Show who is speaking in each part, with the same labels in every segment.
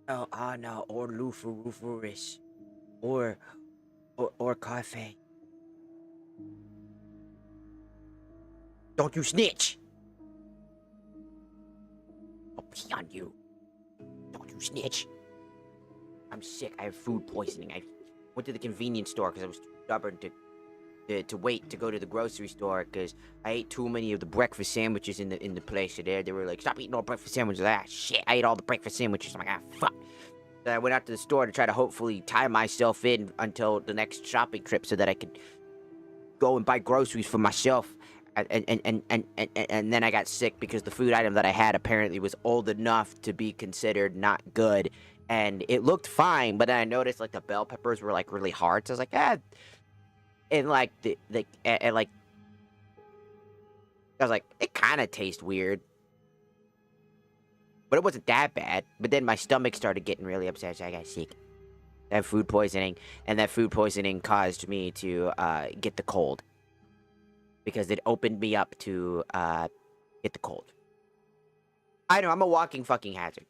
Speaker 1: Oh, no, or Lufuris, or or Cafe. Don't you snitch! I'll pee on you. Don't you snitch! I'm sick. I have food poisoning. I went to the convenience store because I was too stubborn to wait to go to the grocery store because I ate too many of the breakfast sandwiches in the place. So they were like, "Stop eating all breakfast sandwiches." Ah, shit! I ate all the breakfast sandwiches. I'm like, ah, fuck. So I went out to the store to try to hopefully tie myself in until the next shopping trip so that I could go and buy groceries for myself. And then I got sick because the food item that I had apparently was old enough to be considered not good. And it looked fine, but then I noticed like the bell peppers were like really hard. So I was like, and like like I was like, it kind of tastes weird, but it wasn't that bad. But then my stomach started getting really upset, so I got sick. I have food poisoning, and that food poisoning caused me to get the cold because it opened me up to get the cold. I know, I'm a walking fucking hazard.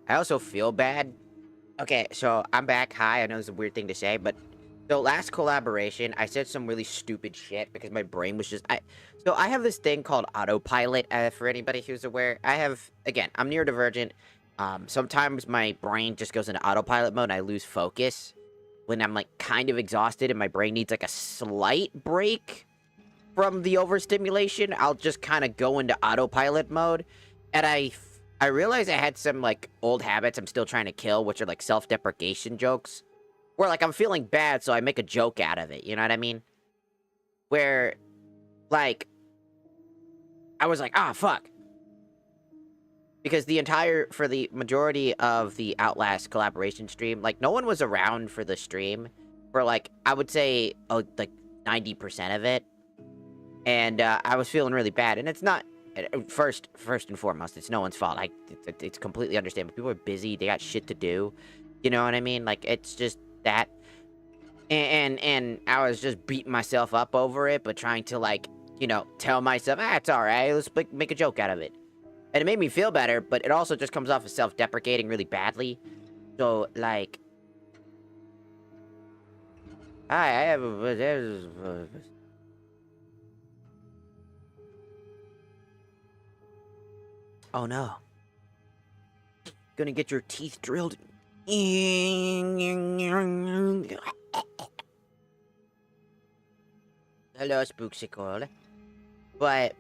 Speaker 1: I also feel bad. Okay, so I'm back. Hi, I know it's a weird thing to say, but so last collaboration, I said some really stupid shit because my brain was just So I have this thing called autopilot. For anybody who's aware, again, I'm neurodivergent. Sometimes my brain just goes into autopilot mode and I lose focus when I'm like kind of exhausted and my brain needs like a slight break from the overstimulation. I'll just kind of go into autopilot mode, and I realized I had some like old habits I'm still trying to kill, which are like self-deprecation jokes. Where, like, I'm feeling bad, so I make a joke out of it, you know what I mean? Where, like, I was like, ah, fuck. Because for the majority of the Outlast collaboration stream, like, no one was around for the stream. For, like, I would say, like, 90% of it. And, I was feeling really bad. And it's not, first and foremost, it's no one's fault. It's completely understandable. People are busy, they got shit to do. You know what I mean? Like, it's just that. And I was just beating myself up over it, but trying to, like, you know, tell myself, it's alright, let's make a joke out of it. And it made me feel better, but it also just comes off as self-deprecating really badly. So, like... Hi, I have a... Oh no. Gonna get your teeth drilled. Hello, Spooksicle. But,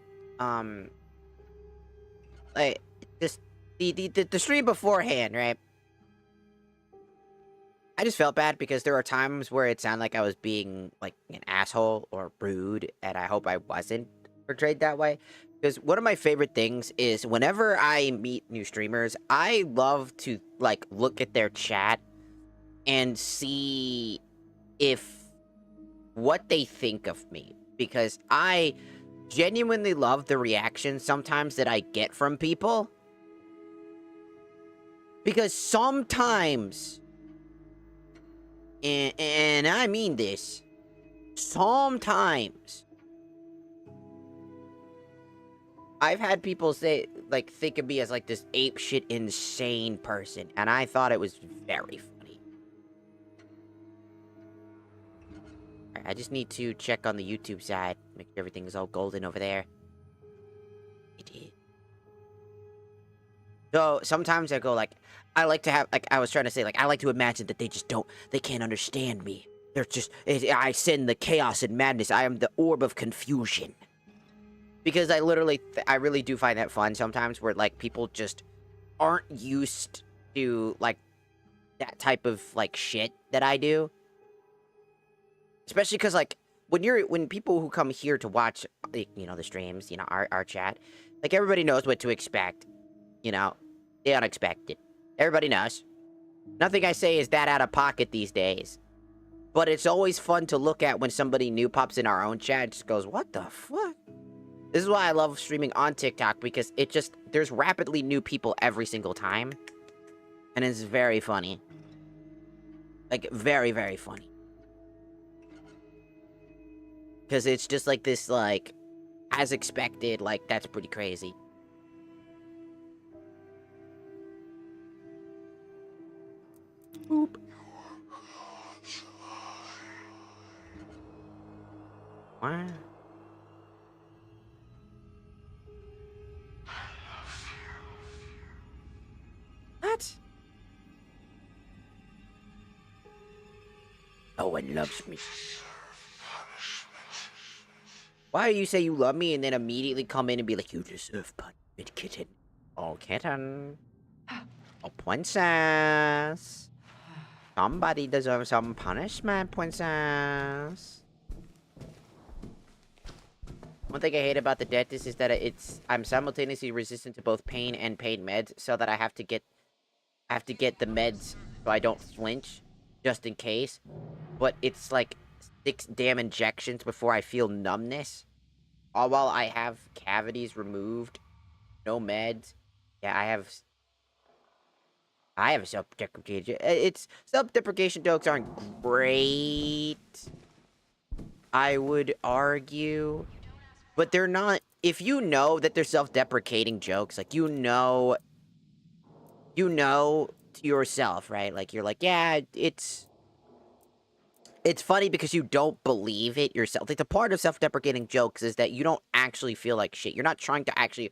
Speaker 1: like, just, the stream beforehand, right? I just felt bad because there are times where it sounded like I was being, like, an asshole or rude, and I hope I wasn't portrayed that way. Because one of my favorite things is whenever I meet new streamers, I love to, like, look at their chat and see what they think of me, because I genuinely love the reactions sometimes that I get from people. Because sometimes, and I mean this, sometimes, I've had people say, like, think of me as, like, this apeshit insane person, and I thought it was very funny. I just need to check on the YouTube side, make sure everything is all golden over there. It is. So, sometimes I go, like, I like to have, like, I was trying to say, like, I like to imagine that they can't understand me. They're just, I send the chaos and madness. I am the orb of confusion. Because I really do find that fun sometimes, where, like, people just aren't used to, like, that type of, like, shit that I do. Especially because, like, when people who come here to watch, you know, the streams, you know, our chat, like, everybody knows what to expect, you know, the unexpected. Everybody knows. Nothing I say is that out of pocket these days. But it's always fun to look at when somebody new pops in our own chat and just goes, what the fuck? This is why I love streaming on TikTok, because there's rapidly new people every single time. And it's very funny. Like, very, very funny. Because it's just like this, like, as expected, like, that's pretty crazy. Boop. What? What? No one loves me. Why do you say you love me and then immediately come in and be like, you deserve punishment, kitten? Oh, kitten. Oh, princess. Somebody deserves some punishment, princess. One thing I hate about the dentist is that I'm simultaneously resistant to both pain and pain meds, so that I have to get the meds so I don't flinch, just in case. But it's like 6 damn injections before I feel numbness. All while I have cavities removed, no meds. Yeah, I have a self-deprecation. Self-deprecation jokes aren't great, I would argue, but they're not. If you know that they're self-deprecating jokes, like, you know you know to yourself, right? Like, you're like, yeah, it's funny because you don't believe it yourself. Like, the part of self-deprecating jokes is that you don't actually feel like shit. You're not trying to actually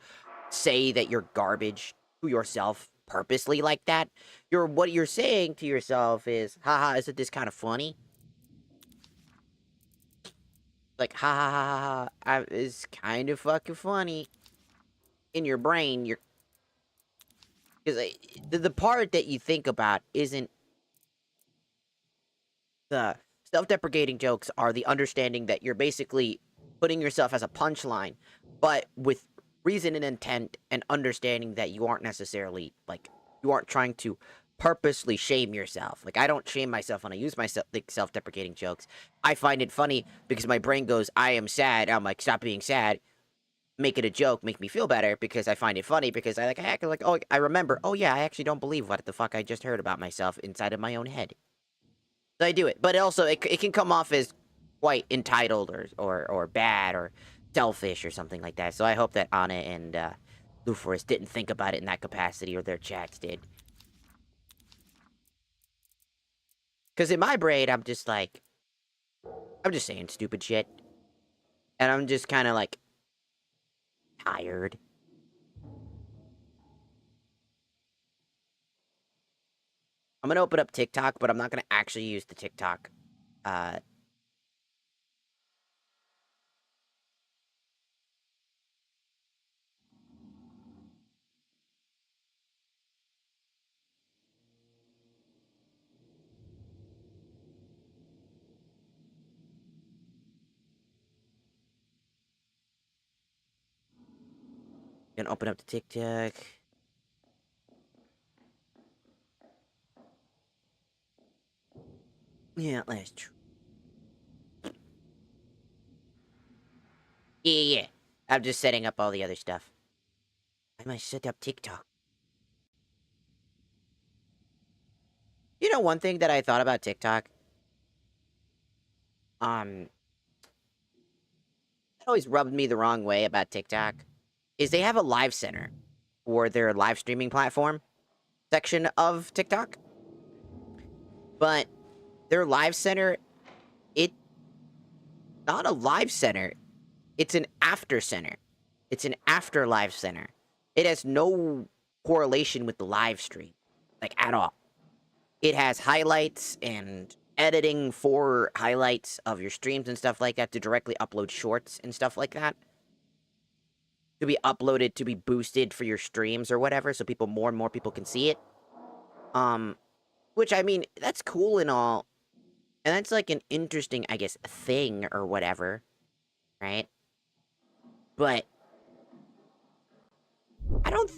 Speaker 1: say that you're garbage to yourself purposely like that. What you're saying to yourself is, haha, isn't this kind of funny? Like, ha ha ha ha ha, it's kind of fucking funny. In your brain, you're, because the part that you think about isn't the self-deprecating jokes are the understanding that you're basically putting yourself as a punchline, but with reason and intent and understanding that you aren't necessarily, like, you aren't trying to purposely shame yourself. Like, I don't shame myself when I use my self-deprecating jokes. I find it funny because my brain goes, I am sad. I'm like, stop being sad. Make it a joke, make me feel better because I find it funny because I act like, oh, I remember, oh yeah, I actually don't believe what the fuck I just heard about myself inside of my own head. So I do it, but also it can come off as quite entitled or bad or selfish or something like that. So I hope that Anna and Luforest didn't think about it in that capacity, or their chats did. Because in my brain, I'm just like, I'm just saying stupid shit, and I'm just kind of like tired. I'm gonna open up TikTok, but I'm not gonna actually use the TikTok. Uh, gonna open up the TikTok. Yeah, last. Yeah. I'm just setting up all the other stuff. I might set up TikTok. You know, one thing that I thought about TikTok, um, it always rubbed me the wrong way about TikTok, is they have a live center for their live streaming platform section of TikTok. But their live center, it's not a live center. It's an after center. It's an after live center. It has no correlation with the live stream, like, at all. It has highlights and editing for highlights of your streams and stuff like that to directly upload shorts and stuff like that. To be uploaded, to be boosted for your streams or whatever, so more and more people can see it. Which, I mean, that's cool and all. And that's like an interesting, I guess, thing or whatever, right? But I don't.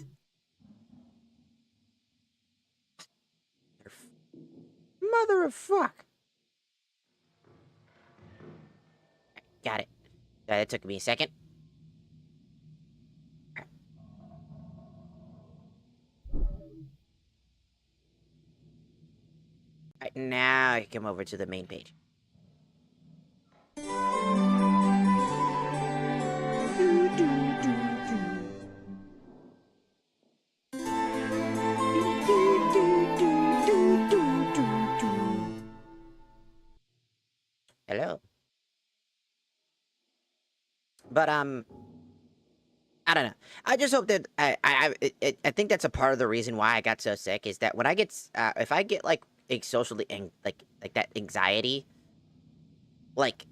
Speaker 1: Mother of fuck. Got it. That took me a second. Alright, now I can come over to the main page. Hello. But I don't know. I just hope that I think that's a part of the reason why I got so sick is that when I get if I get like socially like that anxiety, like,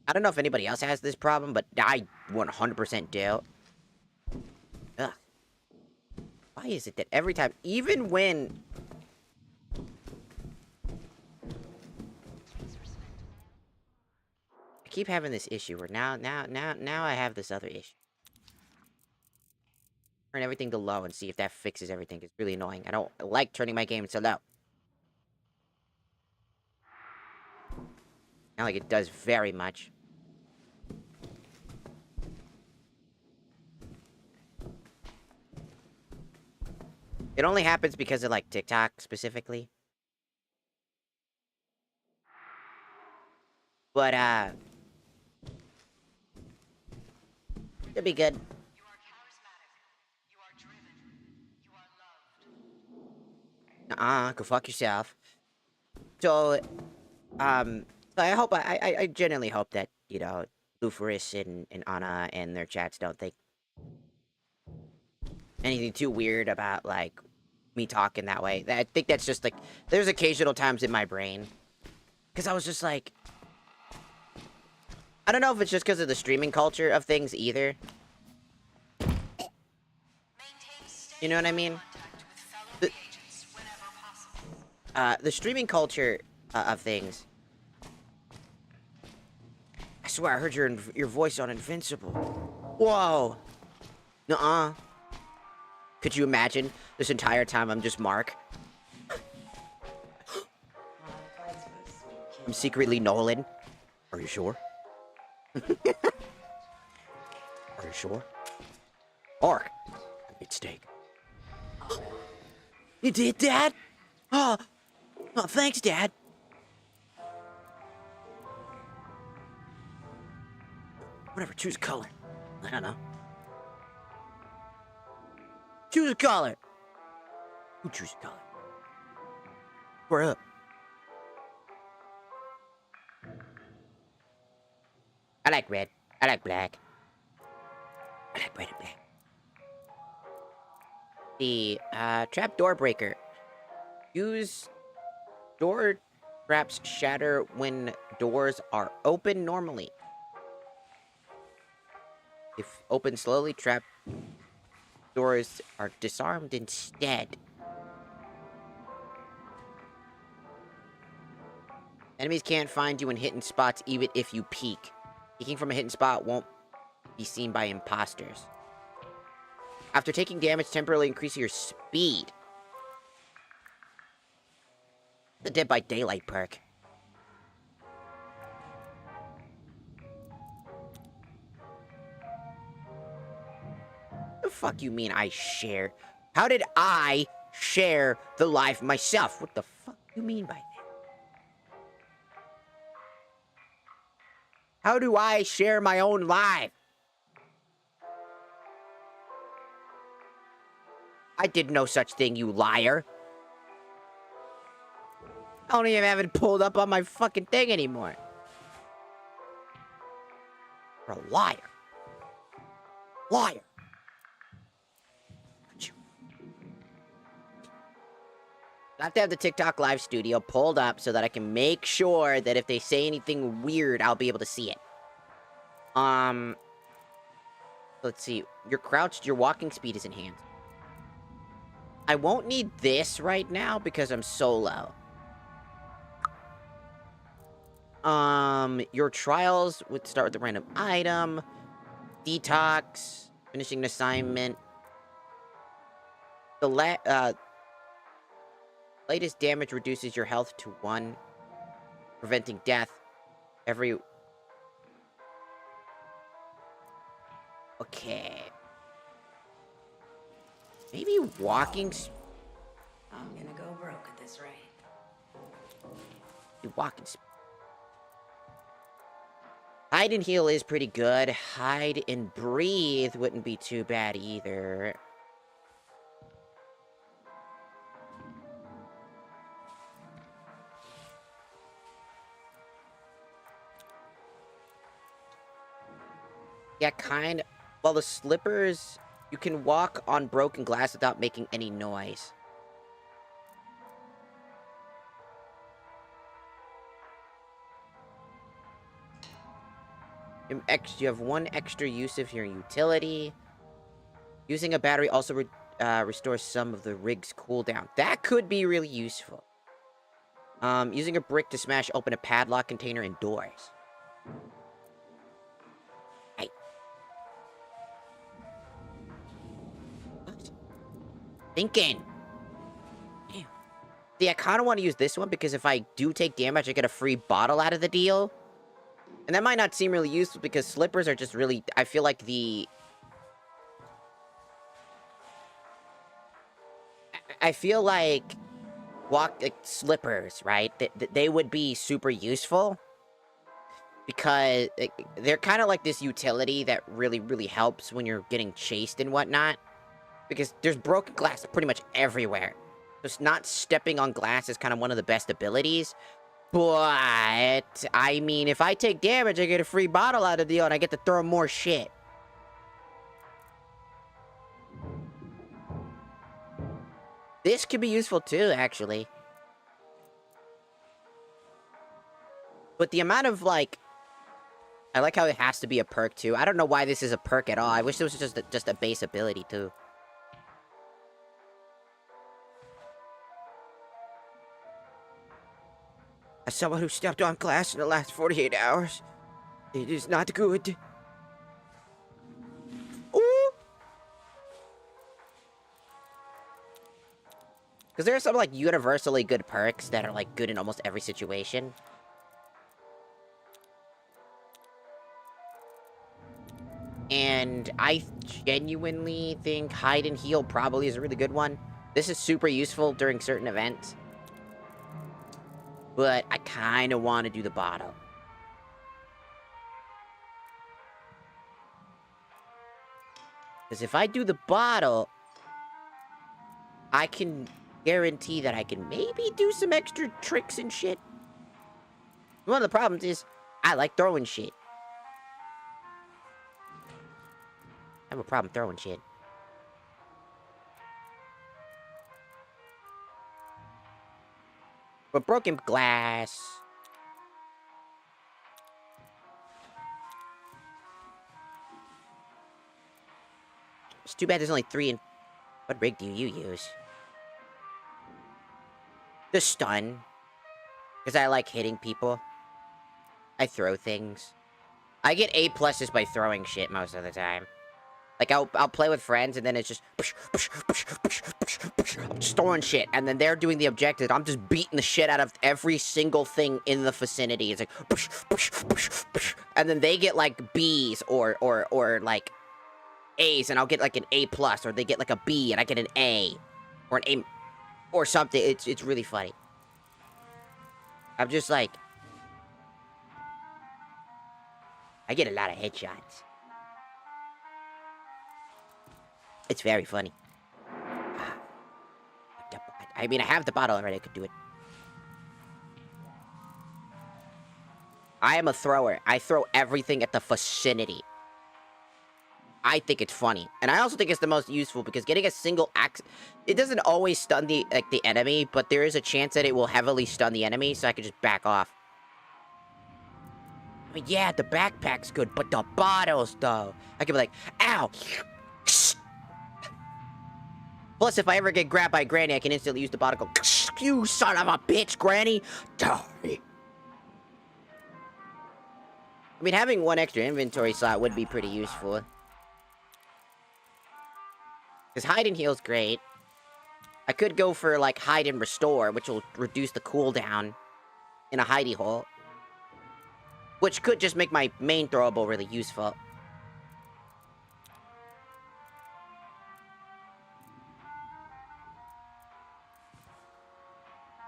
Speaker 1: I don't know if anybody else has this problem, but I 100% do. Ugh. Why is it that every time, even when I keep having this issue where now I have this other issue. Turn everything to low and see if that fixes everything. It's really annoying. I don't like turning my game to low. Not like it does very much. It only happens because of, like, TikTok specifically. But, it'll be good.
Speaker 2: You are charismatic. You are driven. You are loved.
Speaker 1: Go fuck yourself. So, I hope, I genuinely hope that, you know, Luferus and Anna and their chats don't think anything too weird about, like, me talking that way. I think that's just, like, there's occasional times in my brain. Because I was just like, I don't know if it's just because of the streaming culture of things either. You know what I mean? The streaming culture of things. I swear I heard your voice on Invincible. Whoa. Nuh-uh. Could you imagine this entire time I'm just Mark? I'm secretly Nolan. Are you sure? Are you sure? Mark. It's steak. You did, Dad? Oh, thanks, Dad. Whatever, choose a color. I don't know. Choose a color. Who choose a color? We're up. I like red. I like black. I like red and black. The trap door breaker. Use door traps shatter when doors are open normally. If open slowly, trap doors are disarmed instead. Enemies can't find you in hidden spots even if you peek. Peeking from a hidden spot won't be seen by imposters. After taking damage, temporarily increasing your speed. The Dead by Daylight perk. The fuck you mean I share? How did I share the life myself? What the fuck you mean by that? How do I share my own life? I did no such thing, you liar. I don't even have it pulled up on my fucking thing anymore. You're a liar. Liar. I have to have the TikTok live studio pulled up so that I can make sure that if they say anything weird, I'll be able to see it. Let's see. You're crouched, your walking speed is enhanced. I won't need this right now because I'm solo. Your trials would start with a random item. Detox. Finishing an assignment. The latest damage reduces your health to 1. Preventing death. Okay. Maybe walking...
Speaker 2: I'm gonna go broke at this rate.
Speaker 1: Walking... Hide and heal is pretty good. Hide and breathe wouldn't be too bad either. Yeah, kind of. Well, the slippers, you can walk on broken glass without making any noise. You have 1 extra use of your utility. Using a battery also restores some of the rig's cooldown. That could be really useful. Using a brick to smash open a padlock container and doors. Hey. What? Thinking. Damn. See, I kind of want to use this one because if I do take damage, I get a free bottle out of the deal. And that might not seem really useful because slippers are just really... I feel like I feel like... slippers, right? They would be super useful. Because they're kind of like this utility that really, really helps when you're getting chased and whatnot. Because there's broken glass pretty much everywhere. Just not stepping on glass is kind of one of the best abilities. But, I mean, if I take damage, I get a free bottle out of the deal, and I get to throw more shit. This could be useful too, actually. But the amount of, like... I like how it has to be a perk, too. I don't know why this is a perk at all. I wish it was just a base ability, too. As someone who stepped on glass in the last 48 hours, it is not good. Ooh! Because there are some, like, universally good perks that are, like, good in almost every situation. And I genuinely think hide and heal probably is a really good one. This is super useful during certain events. But I kind of want to do the bottle. Because if I do the bottle, I can guarantee that I can maybe do some extra tricks and shit. One of the problems is, I like throwing shit. I have a problem throwing shit. But broken glass... It's too bad there's only 3 in... What rig do you use? The stun. Because I like hitting people. I throw things. I get A+ just by throwing shit most of the time. Like, I'll play with friends, and then it's just... I'm just throwing shit, and then they're doing the objective. I'm just beating the shit out of every single thing in the vicinity. It's like... And then they get, like, Bs, or like, A's, and I'll get, like, an A+, or they get, like, a B, and I get an A. Or an A... Or something. It's really funny. I'm just, like... I get a lot of headshots. It's very funny. I mean, I have the bottle already. I could do it. I am a thrower. I throw everything at the vicinity. I think it's funny. And I also think it's the most useful because getting a single axe... It doesn't always stun the enemy, but there is a chance that it will heavily stun the enemy, so I could just back off. I mean, yeah, the backpack's good, but the bottles, though. I could be like, ow! Plus, if I ever get grabbed by Granny, I can instantly use the bottle and go, you son of a bitch, Granny! Die! I mean, having one extra inventory slot would be pretty useful. Because hide and heal's great. I could go for, like, hide and restore, which will reduce the cooldown in a hidey hole. Which could just make my main throwable really useful.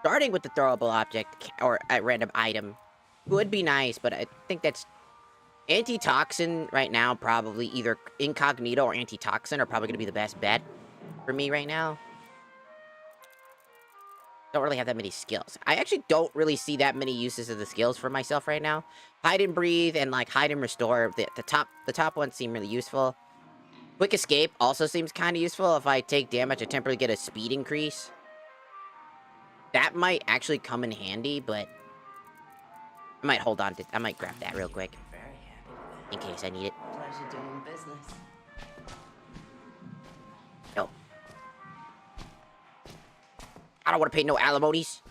Speaker 1: Starting with the throwable object, or a random item, would be nice, but I think that's... Antitoxin right now, probably either Incognito or Antitoxin are probably going to be the best bet for me right now. Don't really have that many skills. I actually don't really see that many uses of the skills for myself right now. Hide and breathe and, like, hide and restore, the top ones seem really useful. Quick escape also seems kind of useful. If I take damage, I temporarily get a speed increase. That might actually come in handy, but I might hold on to... I might grab that real quick. In case I need it.
Speaker 2: Pleasure doing business.
Speaker 1: No. I don't want to pay no alimonies.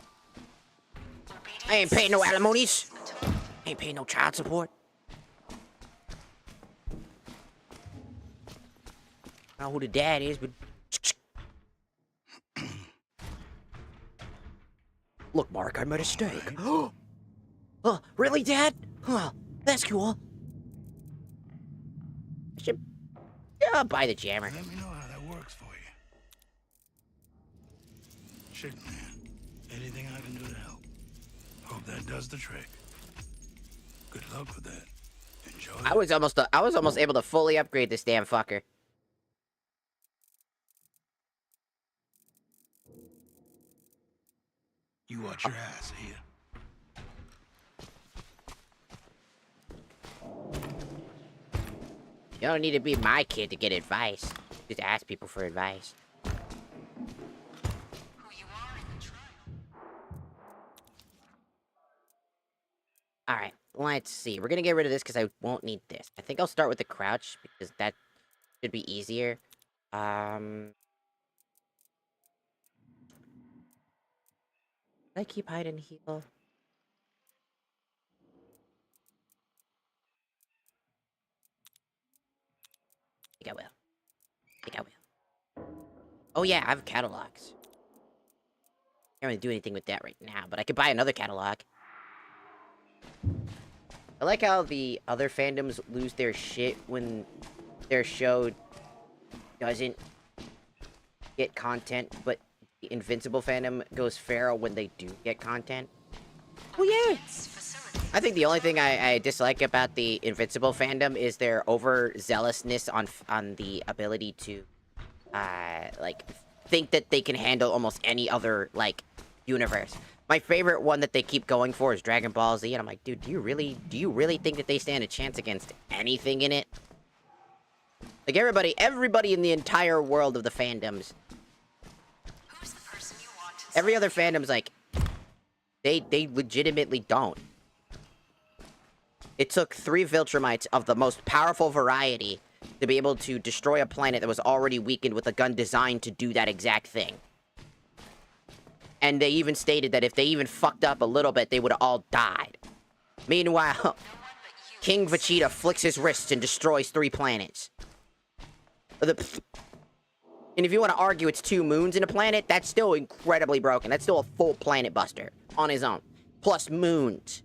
Speaker 1: I ain't paying no alimonies. I ain't paying no child support. I don't know who the dad is, but... Look, Mark, I made a mistake. Oh, really, Dad? Huh, that's cool. I should... Yeah, I'll buy the jammer.
Speaker 3: Let me know how that works for you. Shit, man. Anything I can do to help. Hope that does the trick. Good luck with that. Enjoy.
Speaker 1: I was almost able to fully upgrade this damn fucker.
Speaker 3: You watch your ass here.
Speaker 1: You don't need to be my kid to get advice. Just ask people for advice.
Speaker 2: Who you are in the trial.
Speaker 1: Alright, let's see. We're gonna get rid of this because I won't need this. I think I'll start with the crouch because that should be easier. Did I keep hide and heal? I think I will. I think I will. Oh yeah, I have catalogs. Can't really do anything with that right now, but I could buy another catalog. I like how the other fandoms lose their shit when their show doesn't get content, but the Invincible fandom goes feral when they do get content. Oh yeah! I think the only thing I dislike about the Invincible fandom is their overzealousness on the ability to, like, think that they can handle almost any other, like, universe. My favorite one that they keep going for is Dragon Ball Z, and I'm like, dude, do you really think that they stand a chance against anything in it? Like, everybody in the entire world of the fandoms.
Speaker 2: Who's the person you want to
Speaker 1: Every other fandom's like, they legitimately don't. It took 3 Viltrumites of the most powerful variety to be able to destroy a planet that was already weakened with a gun designed to do that exact thing. And they even stated that if they even fucked up a little bit, they would have all died. Meanwhile, King Vegeta flicks his wrists and destroys 3 planets. And if you want to argue it's 2 moons in a planet, that's still incredibly broken. That's still a full planet buster on his own. Plus moons.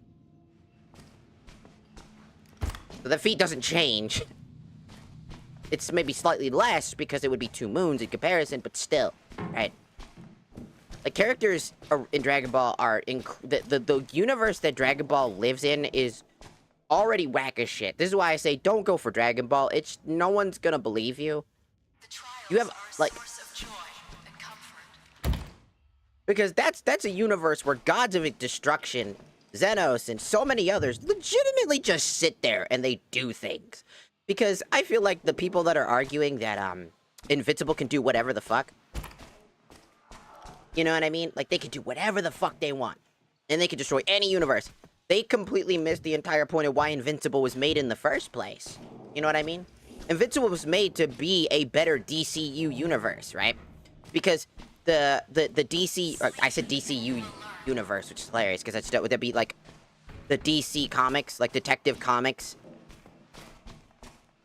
Speaker 1: So the feat doesn't change. It's maybe slightly less because it would be 2 moons in comparison, but still, right? Like, characters in Dragon Ball are... The universe that Dragon Ball lives in is already whack as shit. This is why I say don't go for Dragon Ball. No one's gonna believe you. You have, like... Because that's a universe where gods of destruction, Xenos, and so many others legitimately just sit there and they do things. Because I feel like the people that are arguing that, Invincible can do whatever the fuck... You know what I mean? Like, they can do whatever the fuck they want. And they can destroy any universe. They completely missed the entire point of why Invincible was made in the first place. You know what I mean? Invincible was made to be a better DCU universe, right? Because the DC... I said DCU universe, which is hilarious, because would that be, like, the DC Comics, like, Detective Comics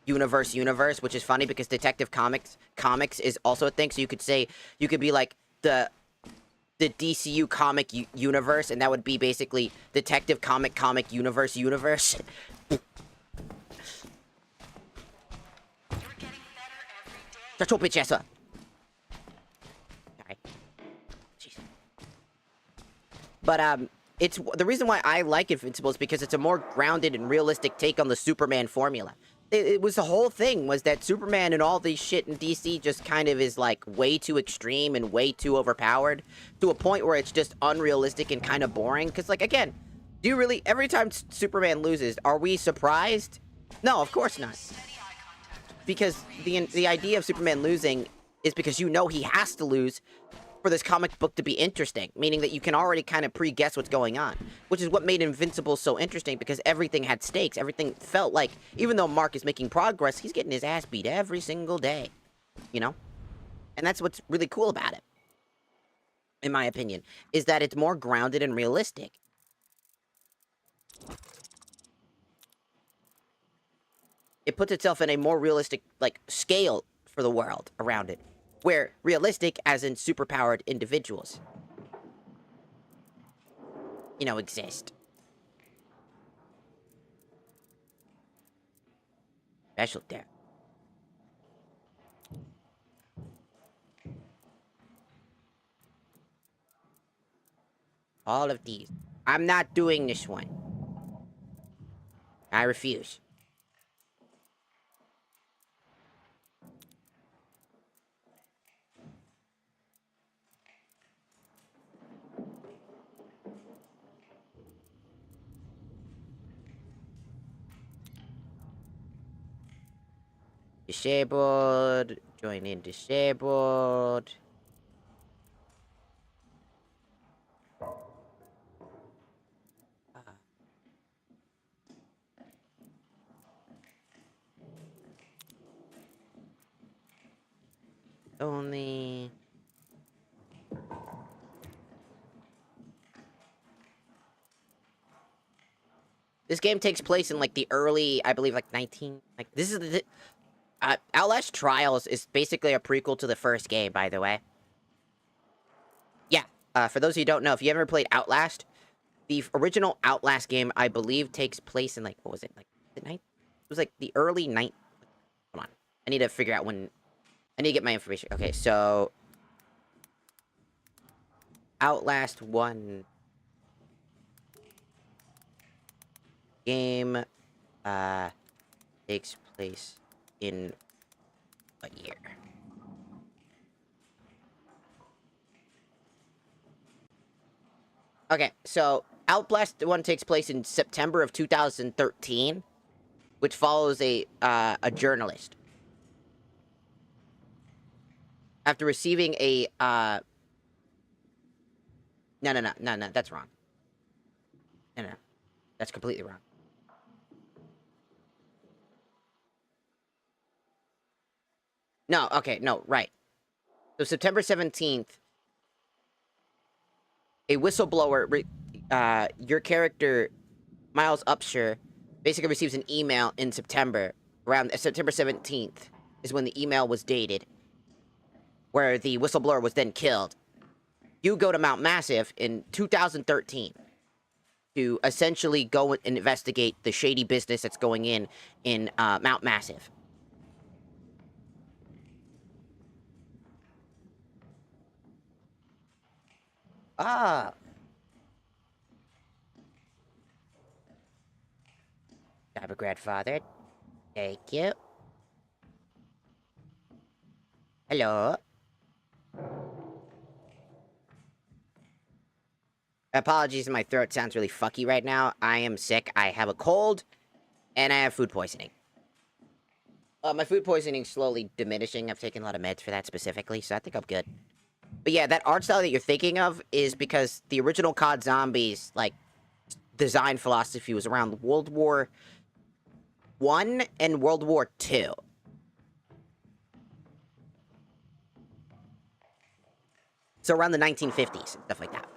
Speaker 1: universe, which is funny, because Detective Comics is also a thing, so you could be, like, the DCU comic universe, and that would be basically Detective Comic universe. Shut your bitch ass up. Alright. Jeez. But, it's the reason why I like Invincible is because it's a more grounded and realistic take on the Superman formula. It was the whole thing was that Superman and all these shit in DC just kind of is like way too extreme and way too overpowered to a point where it's just unrealistic and kind of boring. Because, like, again, do you really, every time Superman loses, are we surprised? No, of course not. Because the idea of Superman losing is because you know he has to lose for this comic book to be interesting, meaning that you can already kind of pre-guess what's going on, which is what made Invincible so interesting, because everything had stakes. Everything felt like, even though Mark is making progress, he's getting his ass beat every single day, you know? And that's what's really cool about it, in my opinion, is that it's more grounded and realistic. It puts itself in a more realistic, like, scale for the world around it. Where realistic, as in superpowered individuals, you know, exist. Special there. All of these. I'm not doing this one. I refuse. Disabled. Join in disabled. Only. This game takes place in like the early, I believe, like 19. Like this is the Outlast Trials is basically a prequel to the first game, by the way. Yeah. For those of you who don't know, if you ever played Outlast, the original Outlast game, I believe, takes place in like what was it like the night? It was like the early night. Hold on, I need to figure out when. I need to get my information. Okay, so Outlast 1 game takes place in what year? Okay, so Outlast 1 takes place in September of 2013, which follows a journalist. After receiving a no, that's wrong. No, that's completely wrong. No, okay, no, right. So September 17th, a whistleblower, your character, Miles Upshur, basically receives an email in September, around September 17th, is when the email was dated, where the whistleblower was then killed. You go to Mount Massive in 2013 to essentially go and investigate the shady business that's going in Mount Massive. Ah. Cyber grandfather. Thank you. Hello. Apologies, my throat sounds really fucky right now. I am sick. I have a cold, and I have food poisoning. My food poisoning is slowly diminishing. I've taken a lot of meds for that specifically, so I think I'm good. But yeah, that art style that you're thinking of is because the original COD Zombies, like, design philosophy was around World War I and World War II. So around the 1950s and stuff like that.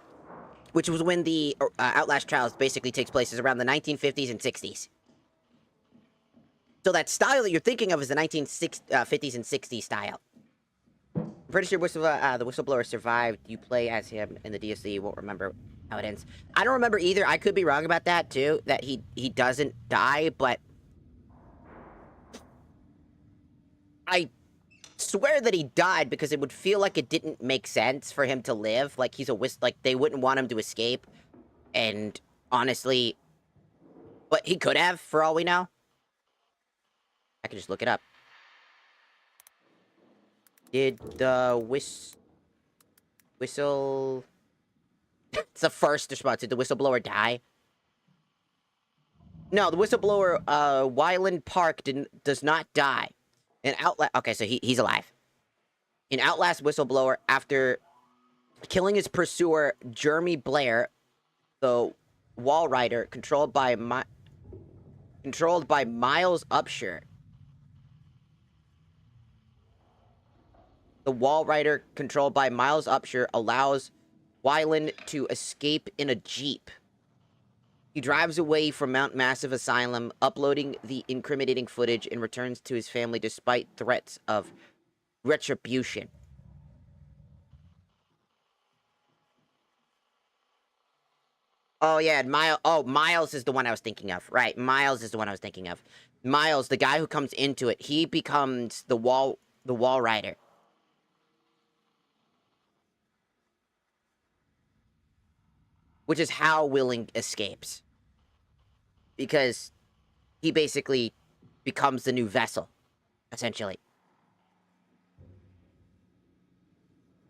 Speaker 1: Which was when the Outlast Trials basically takes place, is around the 1950s and 60s. So that style that you're thinking of is the 1950s and 60s style. I'm pretty sure the whistleblower survived. You play as him in the DLC. You won't remember how it ends. I don't remember either. I could be wrong about that, too. That he doesn't die, but I swear that he died because it would feel like it didn't make sense for him to live. Like, he's like, they wouldn't want him to escape. And honestly, but he could have, for all we know. I could just look it up. Did the whistle... It's the first response. Did the whistleblower die? No, the whistleblower, Wyland Park does not die. In Outlast... Okay, so he's alive. In Outlast Whistleblower, after killing his pursuer, Jeremy Blair, the wall rider, controlled by Miles Upshur. The wall rider, controlled by Miles Upshur, allows Wyland to escape in a Jeep. He drives away from Mount Massive Asylum, uploading the incriminating footage, and returns to his family despite threats of retribution. Oh, yeah, and Miles is the one I was thinking of. Right, Miles is the one I was thinking of. Miles, the guy who comes into it, he becomes the wall rider. Which is how Willing escapes. Because he basically becomes the new vessel, essentially.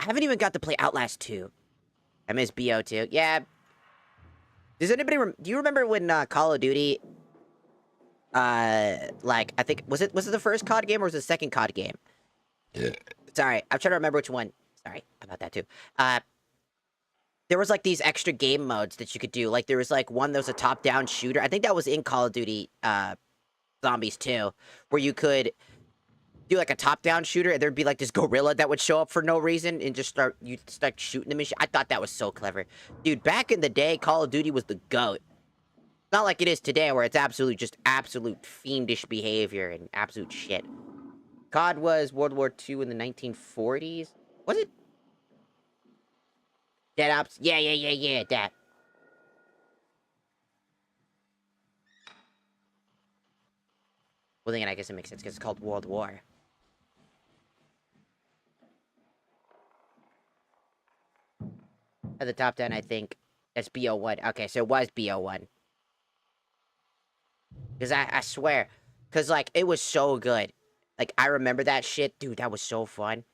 Speaker 1: I haven't even got to play Outlast 2. I miss BO2. Yeah. Does anybody... do you remember when Call of Duty like, I think, was it the first COD game or was it the second COD game?
Speaker 3: Yeah.
Speaker 1: Sorry, I'm trying to remember which one. Sorry about that too. There was like these extra game modes that you could do. Like there was like one that was a top-down shooter. I think that was in Call of Duty Zombies 2, where you could do like a top-down shooter and there'd be like this gorilla that would show up for no reason and just start shooting the machine. I thought that was so clever. Dude, back in the day, Call of Duty was the GOAT. Not like it is today where it's absolute fiendish behavior and absolute shit. COD was World War II in the 1940s. Was it? Dead Ops? Yeah, that. Well, then I guess it makes sense because it's called World War. At the top 10, I think that's BO1. Okay, so it was BO1. Because I swear, because, like, it was so good. Like, I remember that shit. Dude, that was so fun.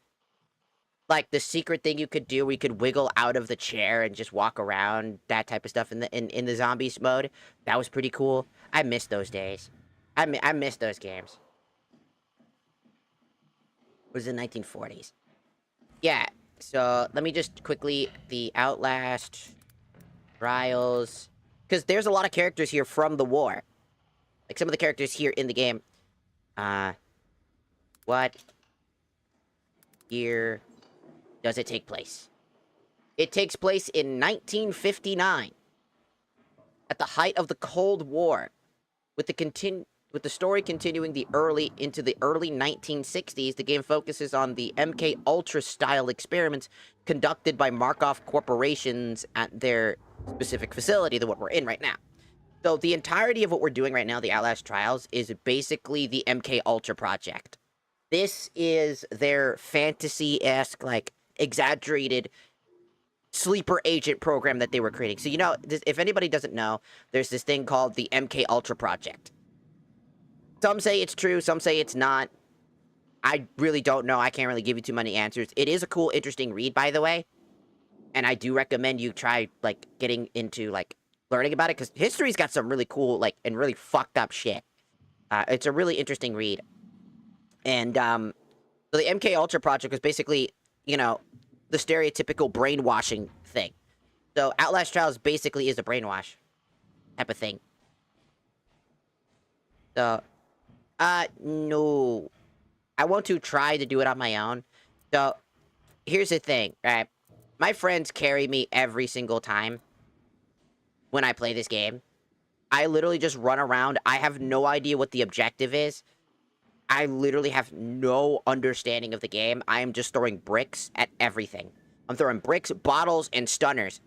Speaker 1: Like, the secret thing you could do, where you could wiggle out of the chair and just walk around, that type of stuff in the zombies mode. That was pretty cool. I miss those days. I miss those games. It was the 1940s. Yeah, so let me just quickly, the Outlast, Trials, because there's a lot of characters here from the war. Like, some of the characters here in the game. What year does it take place? It takes place in 1959. At the height of the Cold War. With the story continuing into the early 1960s, the game focuses on the MK Ultra style experiments conducted by Markov corporations at their specific facility, the one we're in right now. So the entirety of what we're doing right now, the Outlast Trials, is basically the MK Ultra project. This is their fantasy-esque, like, exaggerated sleeper agent program that they were creating. So, you know, if anybody doesn't know, there's this thing called the MK Ultra project. Some say it's true, some say it's not. I really don't know. I can't really give you too many answers. It is a cool, interesting read, by the way. And I do recommend you try, like, getting into, like, learning about it, because history's got some really cool, like, and really fucked up shit. It's a really interesting read. And, so the MK Ultra project was basically, you know, the stereotypical brainwashing thing. So Outlast Trials basically is a brainwash type of thing. So, no. I want to try to do it on my own. So, here's the thing, right? My friends carry me every single time when I play this game. I literally just run around. I have no idea what the objective is. I literally have no understanding of the game. I am just throwing bricks at everything. I'm throwing bricks, bottles, and stunners.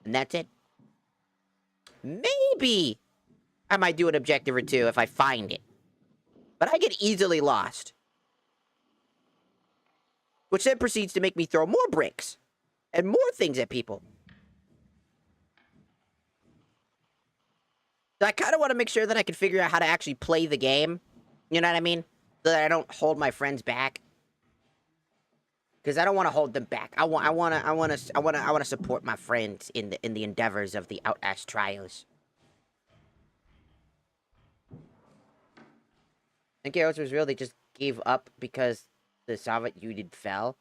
Speaker 1: And that's it. Maybe I might do an objective or two if I find it. But I get easily lost. Which then proceeds to make me throw more bricks. And more things at people. So I kind of want to make sure that I can figure out how to actually play the game. You know what I mean? So that I don't hold my friends back. Because I don't want to hold them back. I want to support my friends in the endeavors of the Outlast Trials. I think it was real. They just gave up because the Soviet Union fell.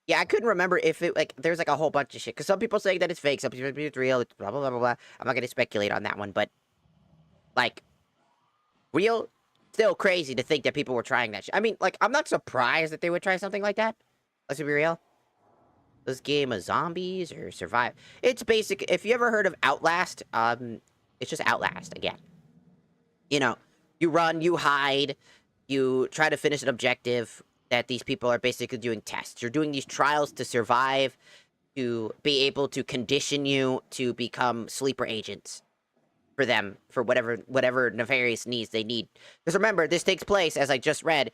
Speaker 1: Yeah, I couldn't remember if it, like, there's, like, a whole bunch of shit. Because some people saying that it's fake, some people say it's real, it's blah, blah, blah, blah, blah. I'm not going to speculate on that one, but, like, real, still crazy to think that people were trying that shit. I mean, like, I'm not surprised that they would try something like that. Let's be real. This game of zombies or survive. It's basic. If you ever heard of Outlast, it's just Outlast again. You know, you run, you hide, you try to finish an objective that these people are basically doing tests. You're doing these trials to survive, to be able to condition you to become sleeper agents for them, for whatever nefarious needs they need. Because remember, this takes place, as I just read,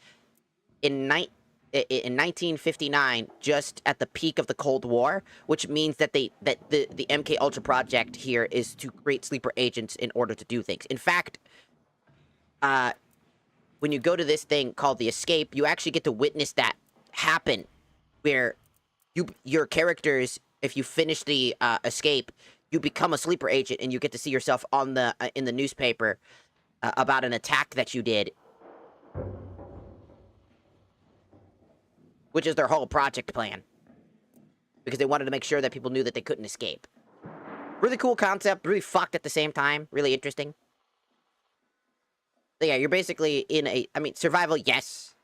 Speaker 1: in 1959, just at the peak of the Cold War, which means that the MK Ultra project here is to create sleeper agents in order to do things. In fact, when you go to this thing called the Escape, you actually get to witness that happen, where your characters, if you finish the Escape, you become a sleeper agent and you get to see yourself on the in the newspaper about an attack that you did, which is their whole project plan, because they wanted to make sure that people knew that they couldn't escape. Really cool concept, really fucked at the same time, really interesting. So yeah, you're basically in a, I mean, survival, yes,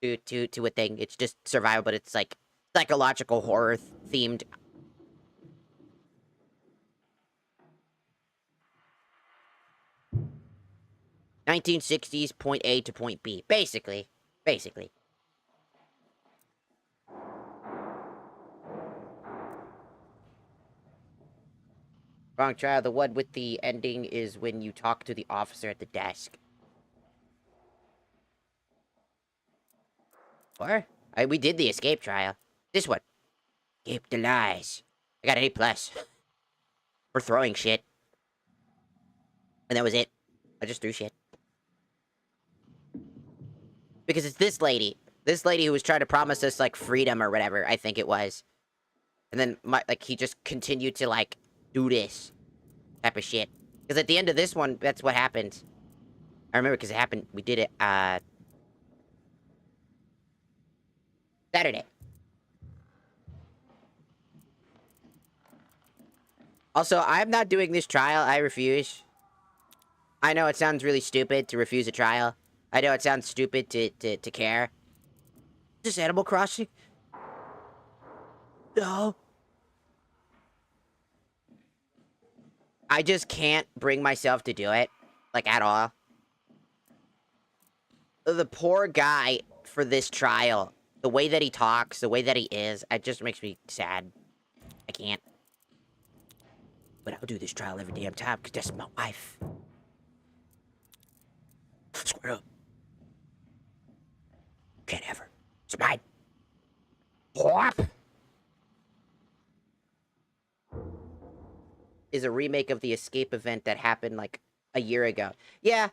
Speaker 1: to a thing. It's just survival, but it's like psychological horror themed. "1960s, point A to point B." Basically. Wrong trial. The one with the ending is when you talk to the officer at the desk. Or? We did the escape trial. This one. Escape the lies. I got an A+. For throwing shit. And that was it. I just threw shit. Because it's this lady. This lady who was trying to promise us, like, freedom or whatever, I think it was. And then, he just continued to, like, do this type of shit. Because at the end of this one, that's what happened. I remember because it happened. We did it, Saturday. Also, I'm not doing this trial. I refuse. I know it sounds really stupid to refuse a trial. I know it sounds stupid to care. Is this Animal Crossing? No. I just can't bring myself to do it. Like, at all. The poor guy for this trial. The way that he talks, the way that he is, it just makes me sad. I can't. But I'll do this trial every damn time, because that's my wife. Square up. Can't have her. It's mine. Whop! Is a remake of the escape event that happened, like, a year ago. Yeah.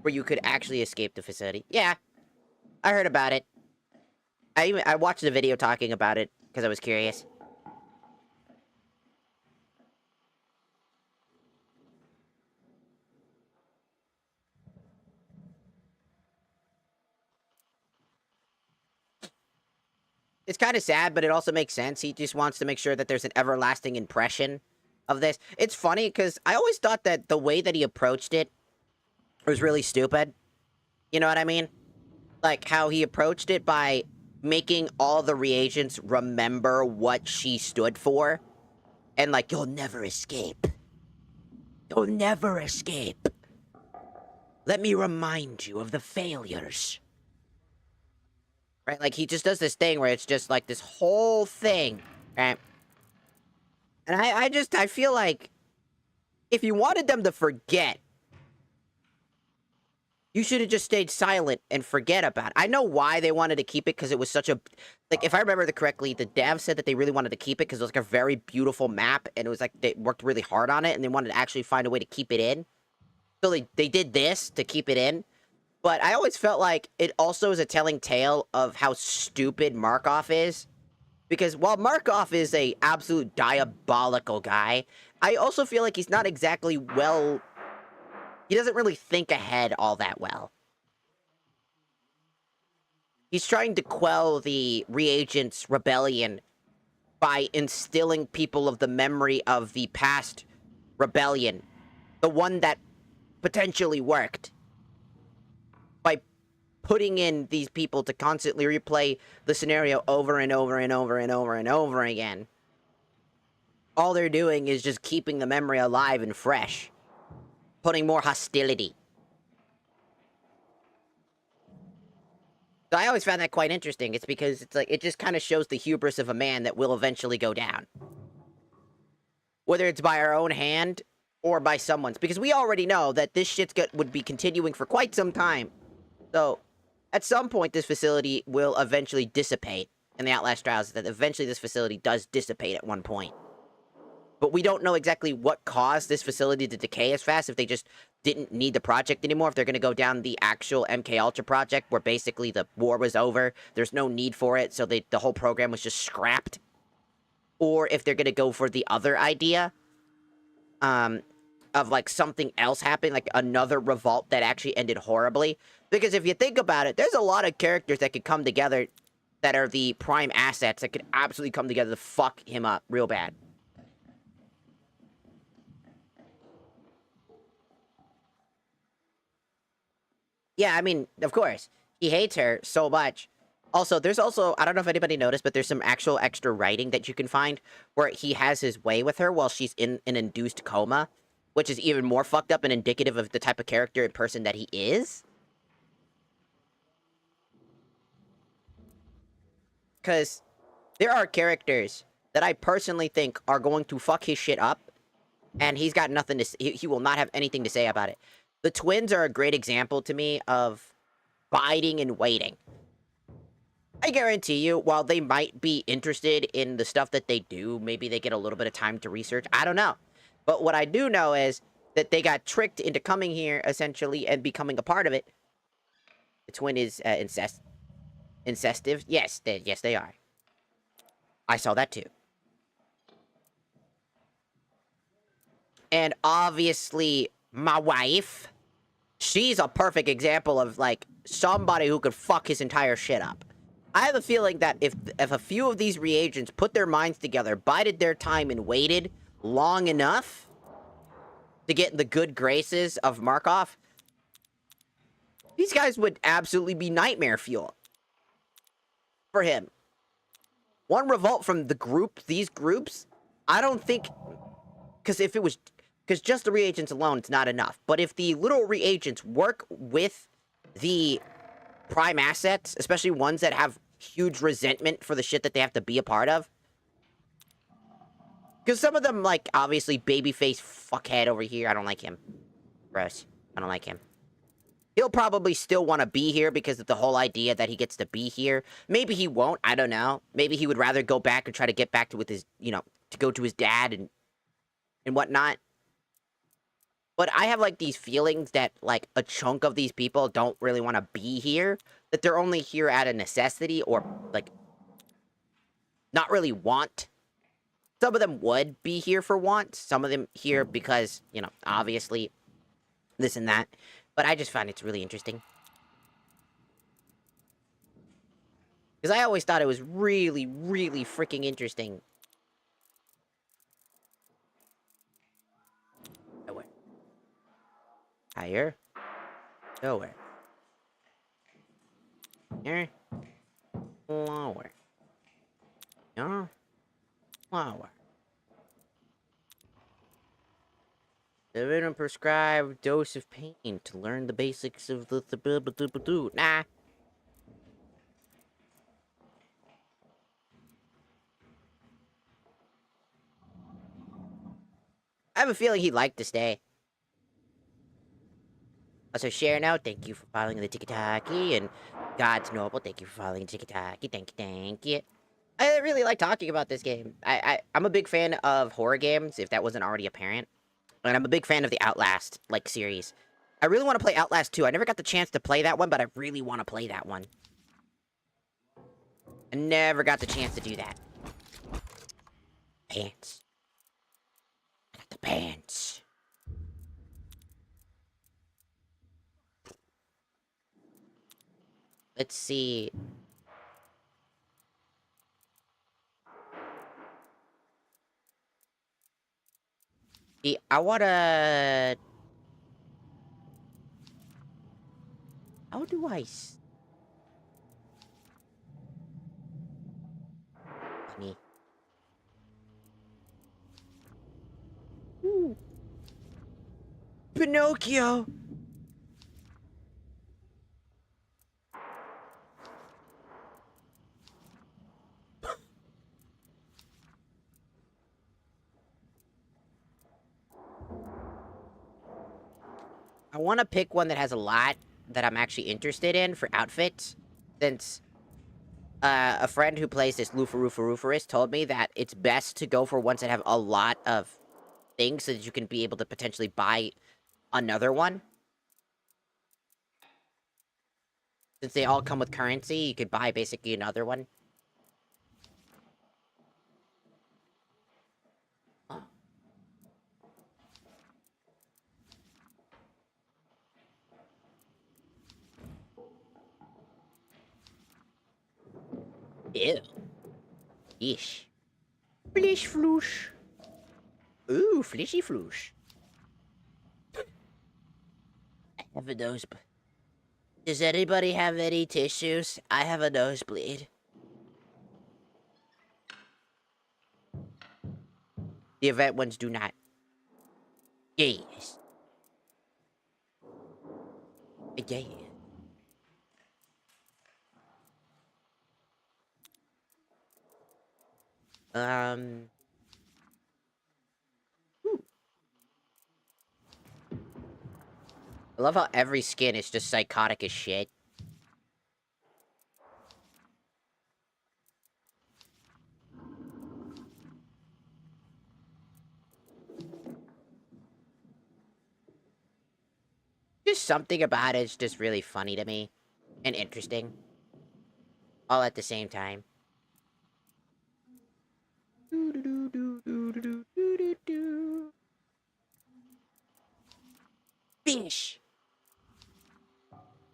Speaker 1: Where you could actually escape the facility. Yeah. I heard about it. I watched a video talking about it, because I was curious. It's kind of sad, but it also makes sense. He just wants to make sure that there's an everlasting impression of this. It's funny, because I always thought that the way that he approached it was really stupid. You know what I mean? Like, how he approached it by making all the reagents remember what she stood for. And, like, you'll never escape. You'll never escape. Let me remind you of the failures. Right? Like, he just does this thing where it's just, like, this whole thing, right? And I feel like, if you wanted them to forget, you should have just stayed silent and forget about it. I know why they wanted to keep it, because it was such a... Like, if I remember correctly, the dev said that they really wanted to keep it because it was, like, a very beautiful map, and it was, like, they worked really hard on it, and they wanted to actually find a way to keep it in. So they did this to keep it in. But I always felt like it also is a telling tale of how stupid Markov is. Because while Markov is a absolute diabolical guy, I also feel like he's not exactly well... He doesn't really think ahead all that well. He's trying to quell the reagents' rebellion by instilling people of the memory of the past rebellion. The one that potentially worked. By putting in these people to constantly replay the scenario over and over and over and over and over again. All they're doing is just keeping the memory alive and fresh. Putting more hostility. So I always found that quite interesting. It's because it's like, it just kind of shows the hubris of a man that will eventually go down. Whether it's by our own hand or by someone's. Because we already know that this shit's would be continuing for quite some time. So, at some point, this facility will eventually dissipate. In the Outlast trials, that eventually this facility does dissipate at one point. But we don't know exactly what caused this facility to decay as fast, if they just didn't need the project anymore, if they're going to go down the actual MK Ultra project, where basically the war was over, there's no need for it, so the whole program was just scrapped. or if they're gonna go for the other idea, of like something else happening, like another revolt that actually ended horribly. Because if you think about it, there's a lot of characters that could come together that are the prime assets that could absolutely come together to fuck him up real bad. Yeah, I mean, of course. He hates her so much. Also, there's also, I don't know if anybody noticed, but there's some actual extra writing that you can find where he has his way with her while she's in an induced coma, which is even more fucked up and indicative of the type of character and person that he is. Because there are characters that I personally think are going to fuck his shit up, and he's got nothing to he will not have anything to say about it. The twins are a great example to me of biding and waiting. I guarantee you, while they might be interested in the stuff that they do, maybe they get a little bit of time to research. I don't know. But what I do know is that they got tricked into coming here, essentially, and becoming a part of it. The twin is incestive. Yes, yes, they are. I saw that too. And obviously, my wife, she's a perfect example of, like, somebody who could fuck his entire shit up. I have a feeling that if a few of these reagents put their minds together, bided their time, and waited long enough to get in the good graces of Markov, these guys would absolutely be nightmare fuel for him. One revolt from these groups, I don't think, because just the reagents alone, it's not enough. But if the little reagents work with the prime assets, especially ones that have huge resentment for the shit that they have to be a part of. Because some of them, like, obviously, babyface fuckhead over here, I don't like him. Gross. I don't like him. He'll probably still want to be here because of the whole idea that he gets to be here. Maybe he won't, I don't know. Maybe he would rather go back and try to get back to with his, to go to his dad and whatnot. But I have, like, these feelings that, like, a chunk of these people don't really want to be here. That they're only here out of necessity or, like, not really want. Some of them would be here for want. Some of them here because, obviously, this and that. But I just find it's really interesting. Because I always thought it was really, really freaking interesting. Nowhere. Higher. Nowhere. Here. Lower. No. Lower. Given a prescribed dose of pain to learn the basics of the nah. I have a feeling he'd like to stay. Also, share now, thank you for following the Tiki-Taki, and God's Noble, thank you for following Tiki-Taki, thank you. I really like talking about this game. I'm a big fan of horror games, if that wasn't already apparent. And I'm a big fan of the Outlast, like, series. I really want to play Outlast 2. I never got the chance to play that one, but I really want to play that one. I never got the chance to do that. Pants. I got the pants. Let's see. I wanna... How do I... Me. Ooh. Pinocchio! I want to pick one that has a lot that I'm actually interested in for outfits, since a friend who plays this Lufa told me that it's best to go for ones that have a lot of things so that you can be able to potentially buy another one. Since they all come with currency, you could buy basically another one. Ew. Ish. Flish floosh. Ooh, flishy floosh. I have a nosebleed. Does anybody have any tissues? I have a nosebleed. The event ones do not. Yes. Yeah. Ooh. I love how every skin is just psychotic as shit. Just something about it is just really funny to me. And interesting. All at the same time. Fish.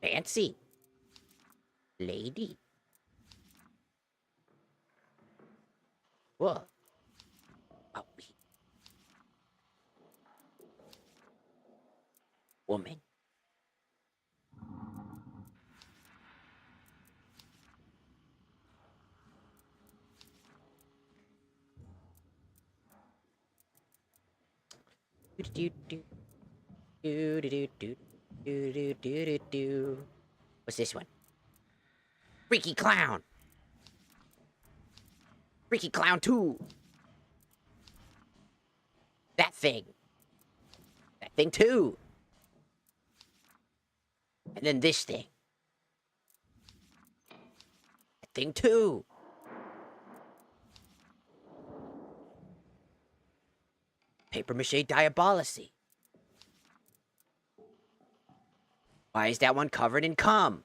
Speaker 1: Fancy. Lady. Whoa. Oh, woman. What's this one? Freaky Clown. Freaky Clown 2. That thing. That thing too. And then this thing. That thing too. Paper mache diabolicy. Why is that one covered in cum?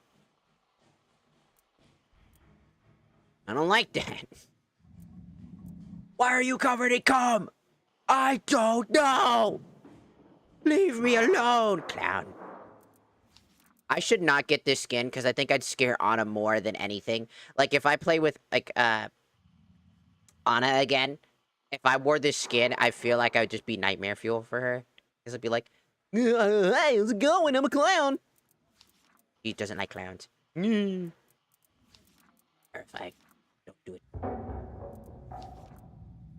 Speaker 1: I don't like that. Why are you covered in cum? I don't know. Leave me alone, clown. I should not get this skin because I think I'd scare Anna more than anything. Like if I play with like Anna again, if I wore this skin, I feel like I would just be nightmare fuel for her. Because I'd be like, hey, how's it going? I'm a clown. He doesn't like clowns. Terrifying. Don't do it.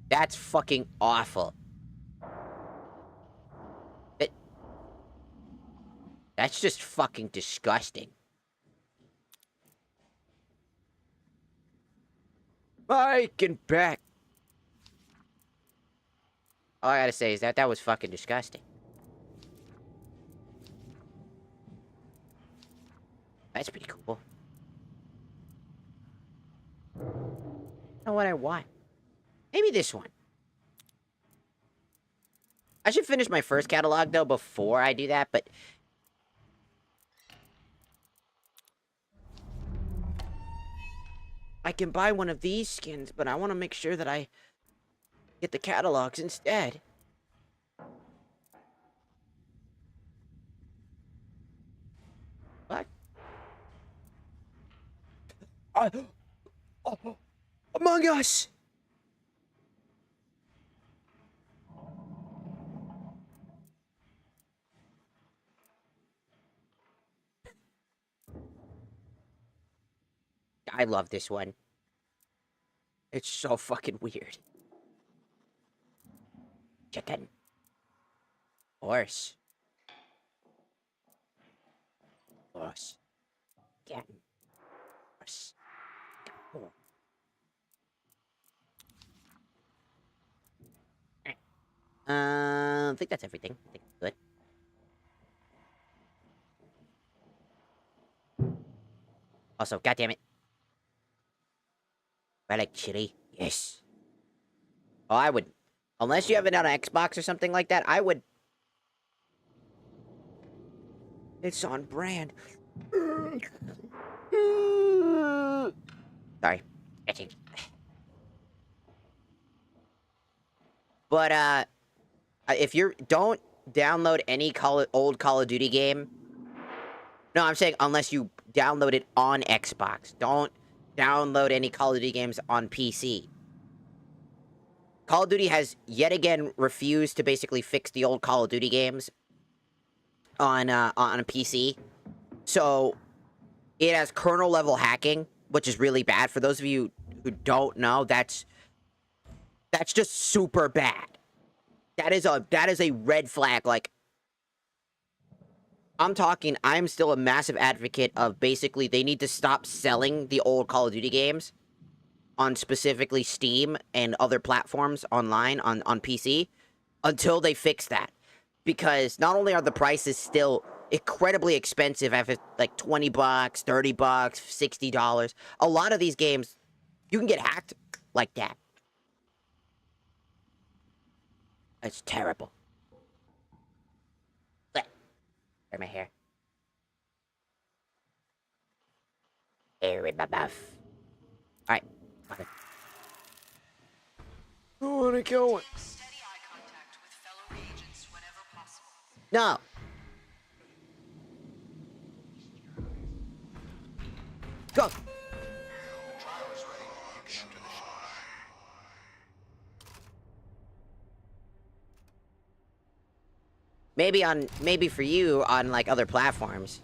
Speaker 1: That's fucking awful. That's just fucking disgusting. Mike and back. All I gotta say is that was fucking disgusting. That's pretty cool. Know what I want? Maybe this one. I should finish my first catalog though before I do that, but I can buy one of these skins, but I want to make sure that I get the catalogs instead. What? Among Us! I love this one. It's so fucking weird. Chicken. Horse. Horse. Chicken. Horse. Horse. I think that's everything. I think it's good. Also, goddammit. I like chili. Yes. Oh, I would. Unless you have it on Xbox or something like that, I would. It's on brand. Sorry. But, if you're. Don't download any old Call of Duty game. No, I'm saying unless you download it on Xbox. Don't download any Call of Duty games on PC. Call of Duty has yet again refused to basically fix the old Call of Duty games on a PC. So it has kernel level hacking, which is really bad. For those of you who don't know, that's just super bad. That is a red flag. Like, I'm still a massive advocate of basically they need to stop selling the old Call of Duty games on specifically Steam and other platforms online on PC until they fix that. Because not only are the prices still incredibly expensive, if it's like $20, $30, $60, a lot of these games, you can get hacked like that. It's terrible. Where's my hair? Hair in my mouth. Alright. Okay. I wanna go.
Speaker 2: Steady eye contact with fellow agents whenever possible.
Speaker 1: No. Go. Maybe for you on like other platforms,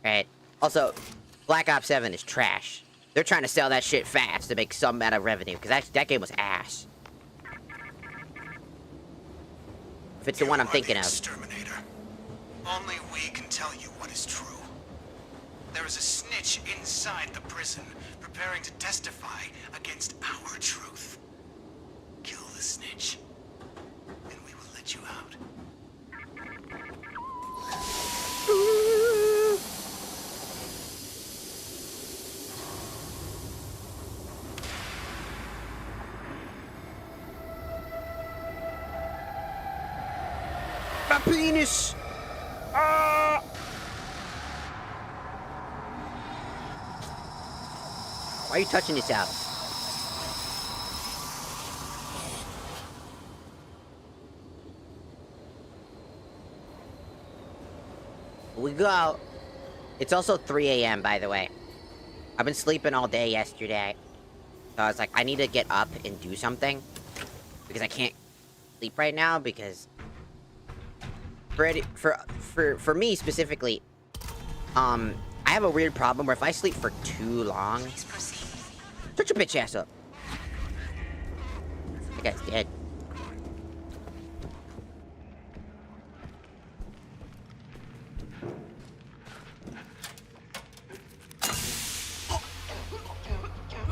Speaker 1: right? Also, Black Ops 7 is trash. They're trying to sell that shit fast to make some amount of revenue because that game was ass. If it's the one I'm thinking of.
Speaker 4: Exterminator. Only we can tell you what is true. There is a snitch inside the prison, preparing to testify against our truth. Kill the snitch, and we will let you out.
Speaker 1: My penis! Ah! Why are you touching yourself? We go. It's also 3 a.m. by the way. I've been sleeping all day yesterday. So I was like, I need to get up and do something. Because I can't sleep right now because for me specifically, I have a weird problem where if I sleep for too long,
Speaker 2: Please proceed.
Speaker 1: shut your bitch ass up. That guy's dead.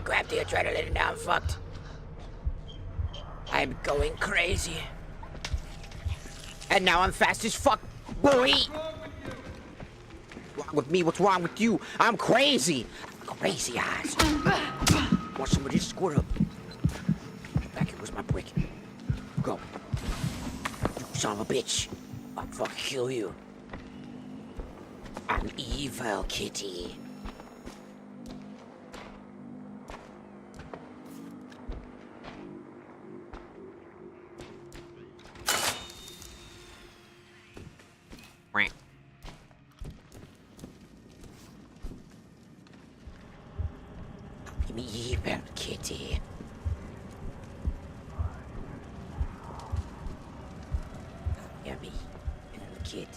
Speaker 1: Grab the adrenaline and now I'm fucked. I'm going crazy. And now I'm fast as fuck, boy! What's wrong with me? What's wrong with you? I'm crazy! Crazy eyes. Want somebody to squirt up? Back here, where's my brick? Go. You son of a bitch. I'll fucking kill you. I'm evil, kitty. I'm evil, kitty. Yummy, little kid.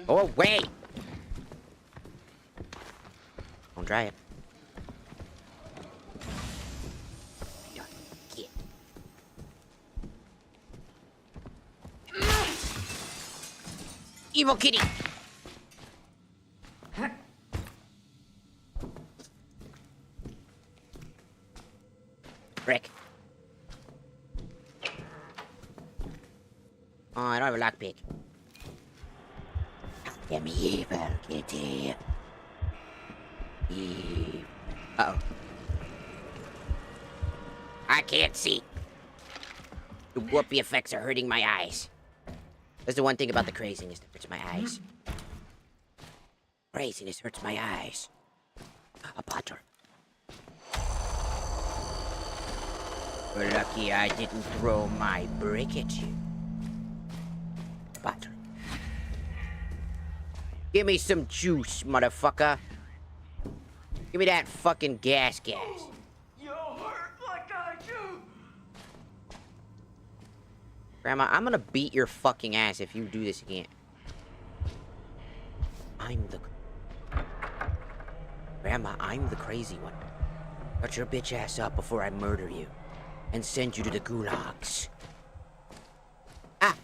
Speaker 1: Oh, wait! Don't try it. Kid. Evil kitty! Brick. Oh, I don't have a lockpick. Damn evil kitty. Uh-oh. I can't see. The whoopee effects are hurting my eyes. That's the one thing about the craziness that hurts my eyes. Craziness hurts my eyes. A butter. We're lucky I didn't throw my brick at you. Butter. Give me some juice, motherfucker. Give me that fucking gas.
Speaker 5: You hurt like I do.
Speaker 1: Grandma, I'm gonna beat your fucking ass if you do this again. Grandma, I'm the crazy one. Shut your bitch ass up before I murder you. And send you to the gulags. Ah!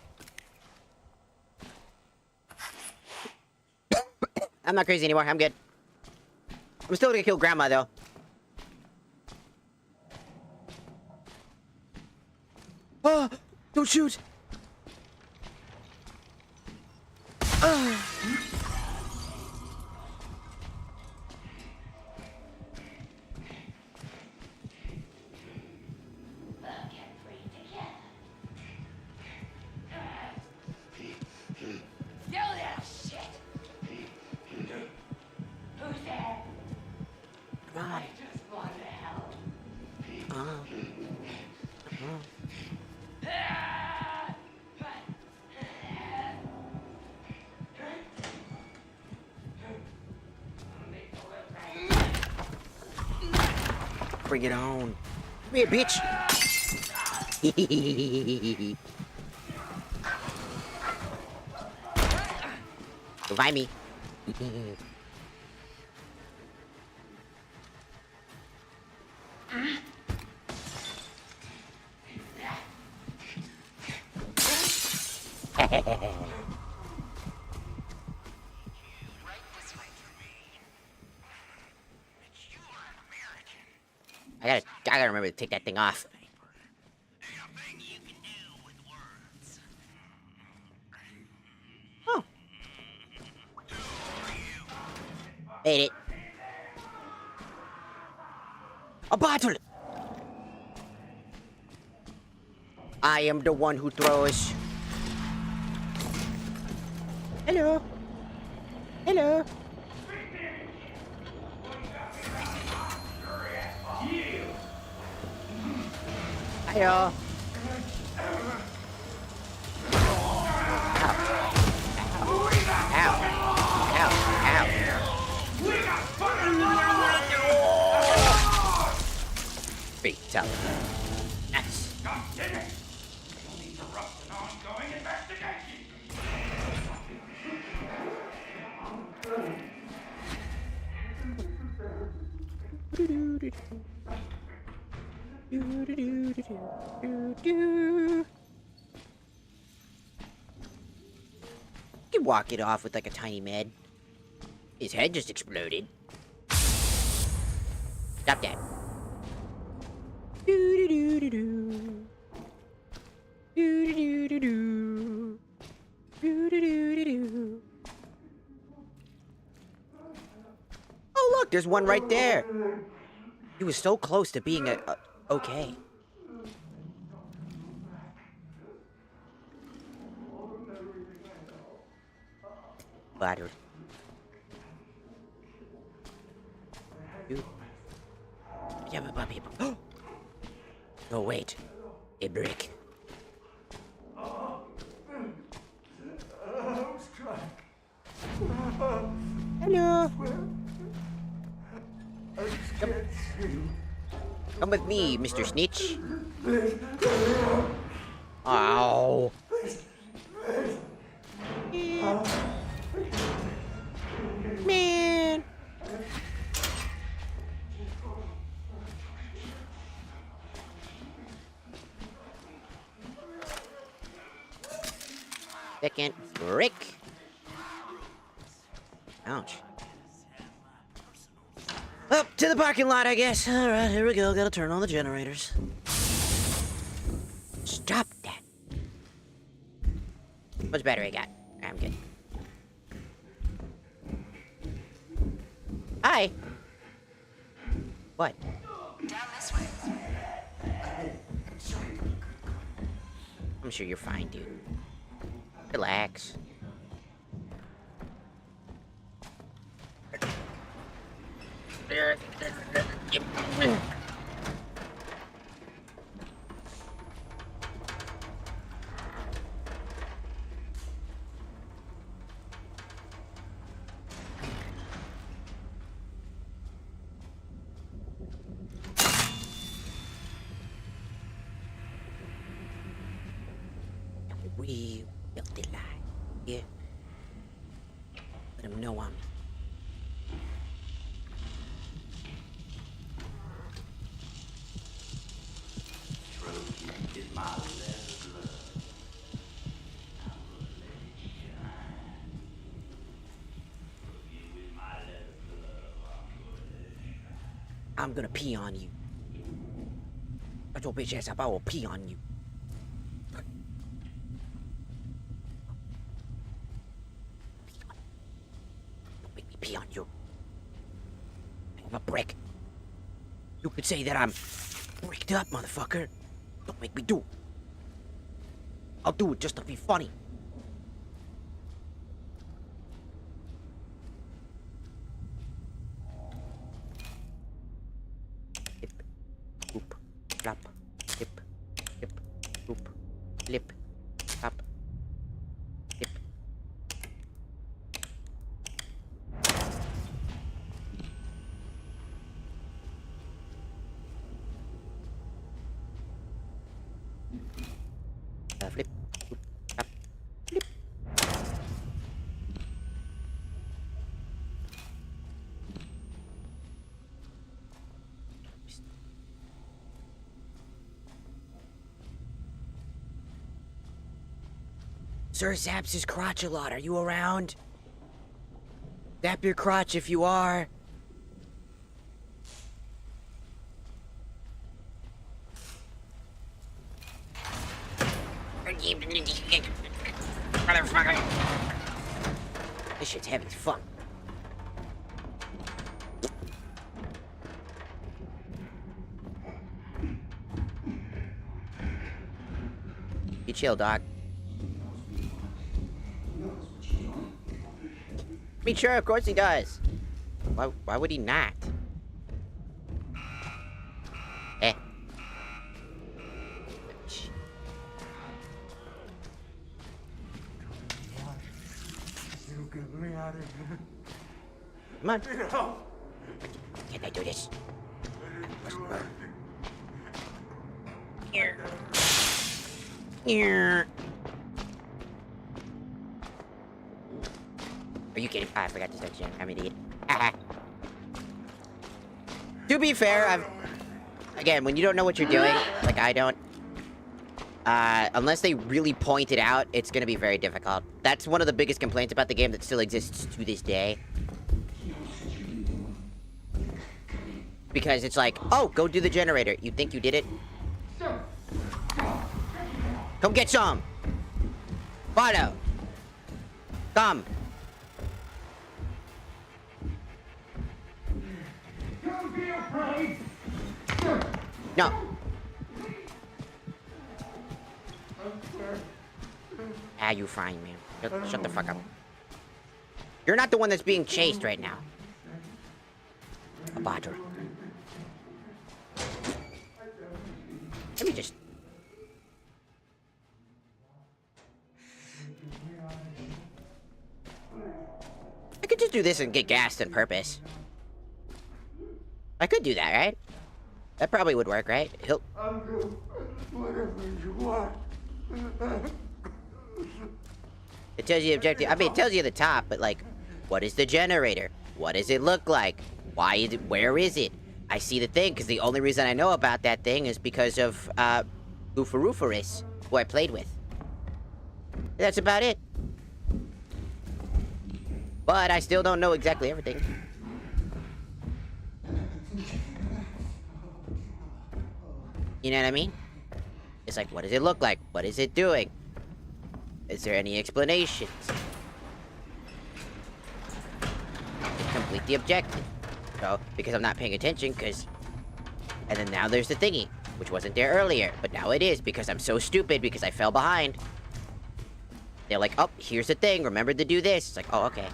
Speaker 1: I'm not crazy anymore, I'm good. I'm still gonna kill Grandma, though. Oh! Don't shoot! Ah! Bring it on. Come here, bitch. Revive me. I gotta remember to take that thing off. Oh. Ate it. A bottle! I am the one who throws. Hello. Hello. Hello. Fatality. Nice. You can walk it off with like a tiny med. His head just exploded. Stop that. Oh look, there's one right there. He was so close to being okay. Flattered. Oh wait, a brick. Hello. Come with me, Mr. Snitch. Ow. Man. Second brick. Ouch. Up to the parking lot, I guess. Alright, here we go. Gotta turn on the generators. Stop that. How much battery I got? I'm good. Hi. What?
Speaker 2: Down this way.
Speaker 1: I'm sure you're fine, dude. Relax. real filthy lie. Yeah. Let him know I'm. I'm gonna pee on you. Shut your bitch ass up, I will pee on you. Don't make me pee on you. I'm a brick. You could say that I'm bricked up, motherfucker. Don't make me do it. I'll do it just to be funny. Hip, hoop, flap, hip, hoop, lip, flap, hip. Flip, hoop, flap, flip. Sir zaps his crotch a lot. Are you around? Zap your crotch if you are. Motherfucker. This shit's heavy as fuck. You chill, dog. I mean, sure, of course he does. Why would he not? Eh.
Speaker 5: You get me out of here.
Speaker 1: Come on.
Speaker 5: No.
Speaker 1: Can I do this?
Speaker 5: Do
Speaker 1: Here. Here. Are you kidding? Ah, I forgot to set you. I'm an idiot. To be fair, again, when you don't know what you're doing, like I don't, unless they really point it out, it's gonna be very difficult. That's one of the biggest complaints about the game that still exists to this day. Because it's like, oh, go do the generator. You think you did it? Come get some! Fido! Come! No. Ah, you fine, man. Shut the fuck up. You're not the one that's being chased right now. Abadra. Let me just... I could just do this and get gassed on purpose. I could do that, right? That probably would work, right? He'll...
Speaker 5: I'll do whatever you want.
Speaker 1: It tells you the objective. I mean, it tells you the top, but like, what is the generator? What does it look like? Why is it? Where is it? I see the thing, because the only reason I know about that thing is because of, Oofarufaris, who I played with. That's about it. But I still don't know exactly everything. You know what I mean? It's like, what does it look like? What is it doing? Is there any explanations? Complete the objective. So, because I'm not paying attention, because... And then now there's the thingy, which wasn't there earlier, but now it is, because I'm so stupid, because I fell behind. They're like, oh, here's the thing, remember to do this. It's like, oh, okay.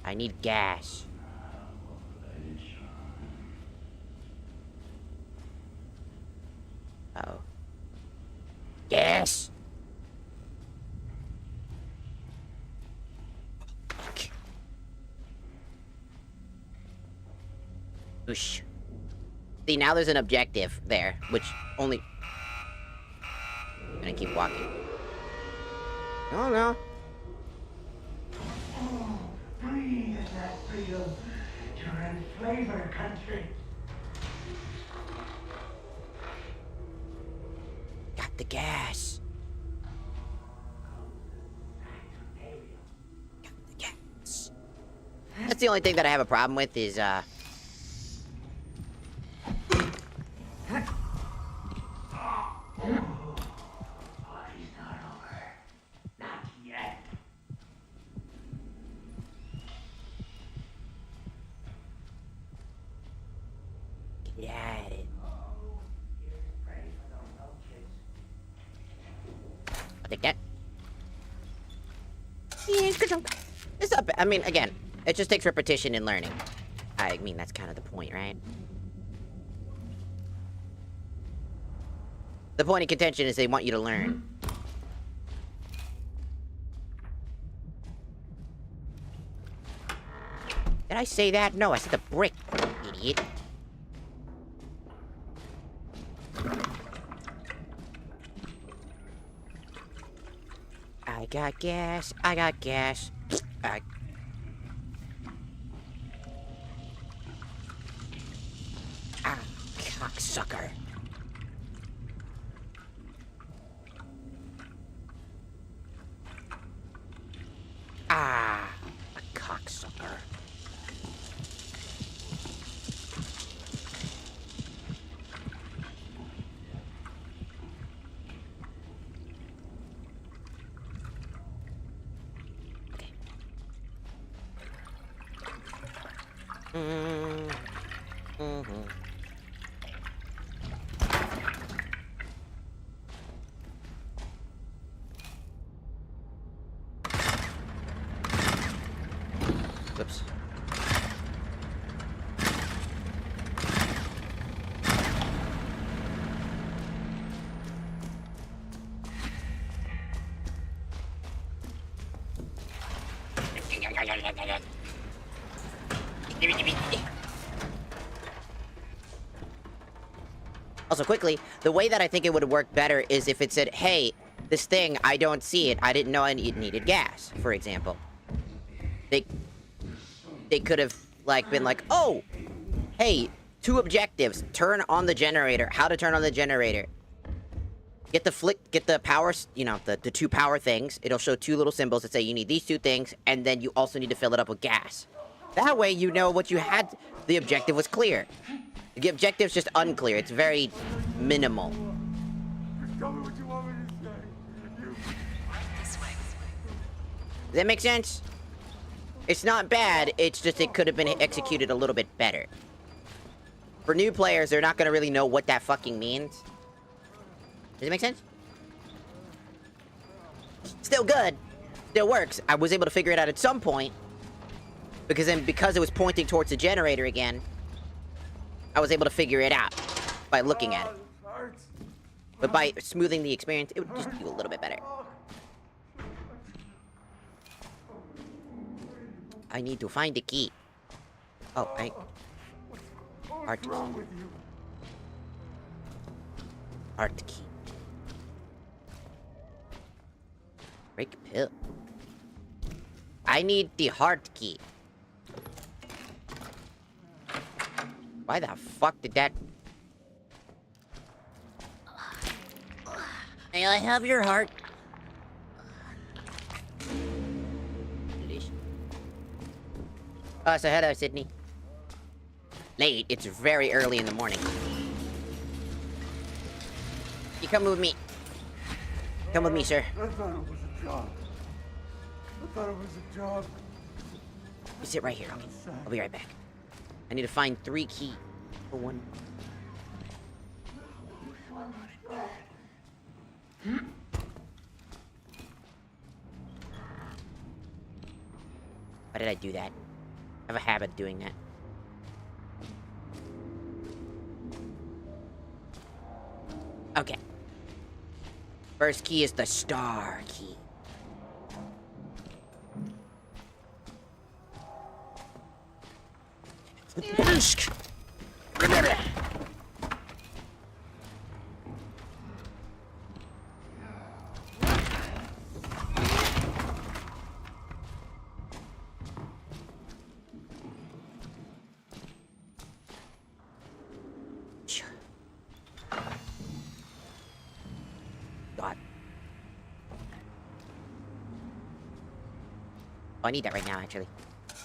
Speaker 1: I need gas. Uh-oh. Gas! Fuck. Oosh. See, now there's an objective there, which only... keep walking. Oh no.
Speaker 5: Oh, breathe that freedom. You're in flavor country.
Speaker 1: Got the gas. Got the gas. That's the only thing that I have a problem with is,
Speaker 5: Party's not over. Not yet.
Speaker 1: Get at it.
Speaker 5: Here's ready for those roaches.
Speaker 1: I'll take that. Yeah, good job. It's not bad. I mean, again, it just takes repetition and learning. I mean, that's kind of the point, right? The point of contention is they want you to learn. Did I say that? No, I said the brick, idiot. I got gas. I got gas. Cocksucker. A cocksucker. Okay. Mm-hmm. Whoops. Also, quickly, the way that I think it would work better is if it said, hey, this thing, I don't see it. I didn't know it needed gas, for example. They could have, like, been like, oh, hey, 2 objectives. Turn on the generator. How to turn on the generator. Get the power, you know, the 2 power things. It'll show 2 little symbols that say you need these 2 things, and then you also need to fill it up with gas. That way, you know what you had. The objective was clear. The objective's just unclear. It's very minimal.
Speaker 5: Just tell me what you want me to say.
Speaker 2: This way.
Speaker 1: Does that make sense? It's not bad, it's just it could have been executed a little bit better. For new players, they're not gonna really know what that fucking means. Does it make sense? Still good. Still works. I was able to figure it out at some point. Because it was pointing towards the generator again, I was able to figure it out by looking at it. But by smoothing the experience, it would just do a little bit better. I need to find the key. Oh,
Speaker 5: What's wrong with you?
Speaker 1: Heart key. Break pill. I need the heart key. Why the fuck did that... May I have your heart? So hello, Sydney. Late, it's very early in the morning. You come with me. Come with me, sir.
Speaker 5: I thought it was a job. I thought it was a job.
Speaker 1: You sit right here, okay? I'll be right back. I need to find 3 keys for 1. Why did I do that? I have a habit of doing that. Okay. First key is the star key. Oh, I need that right now, actually.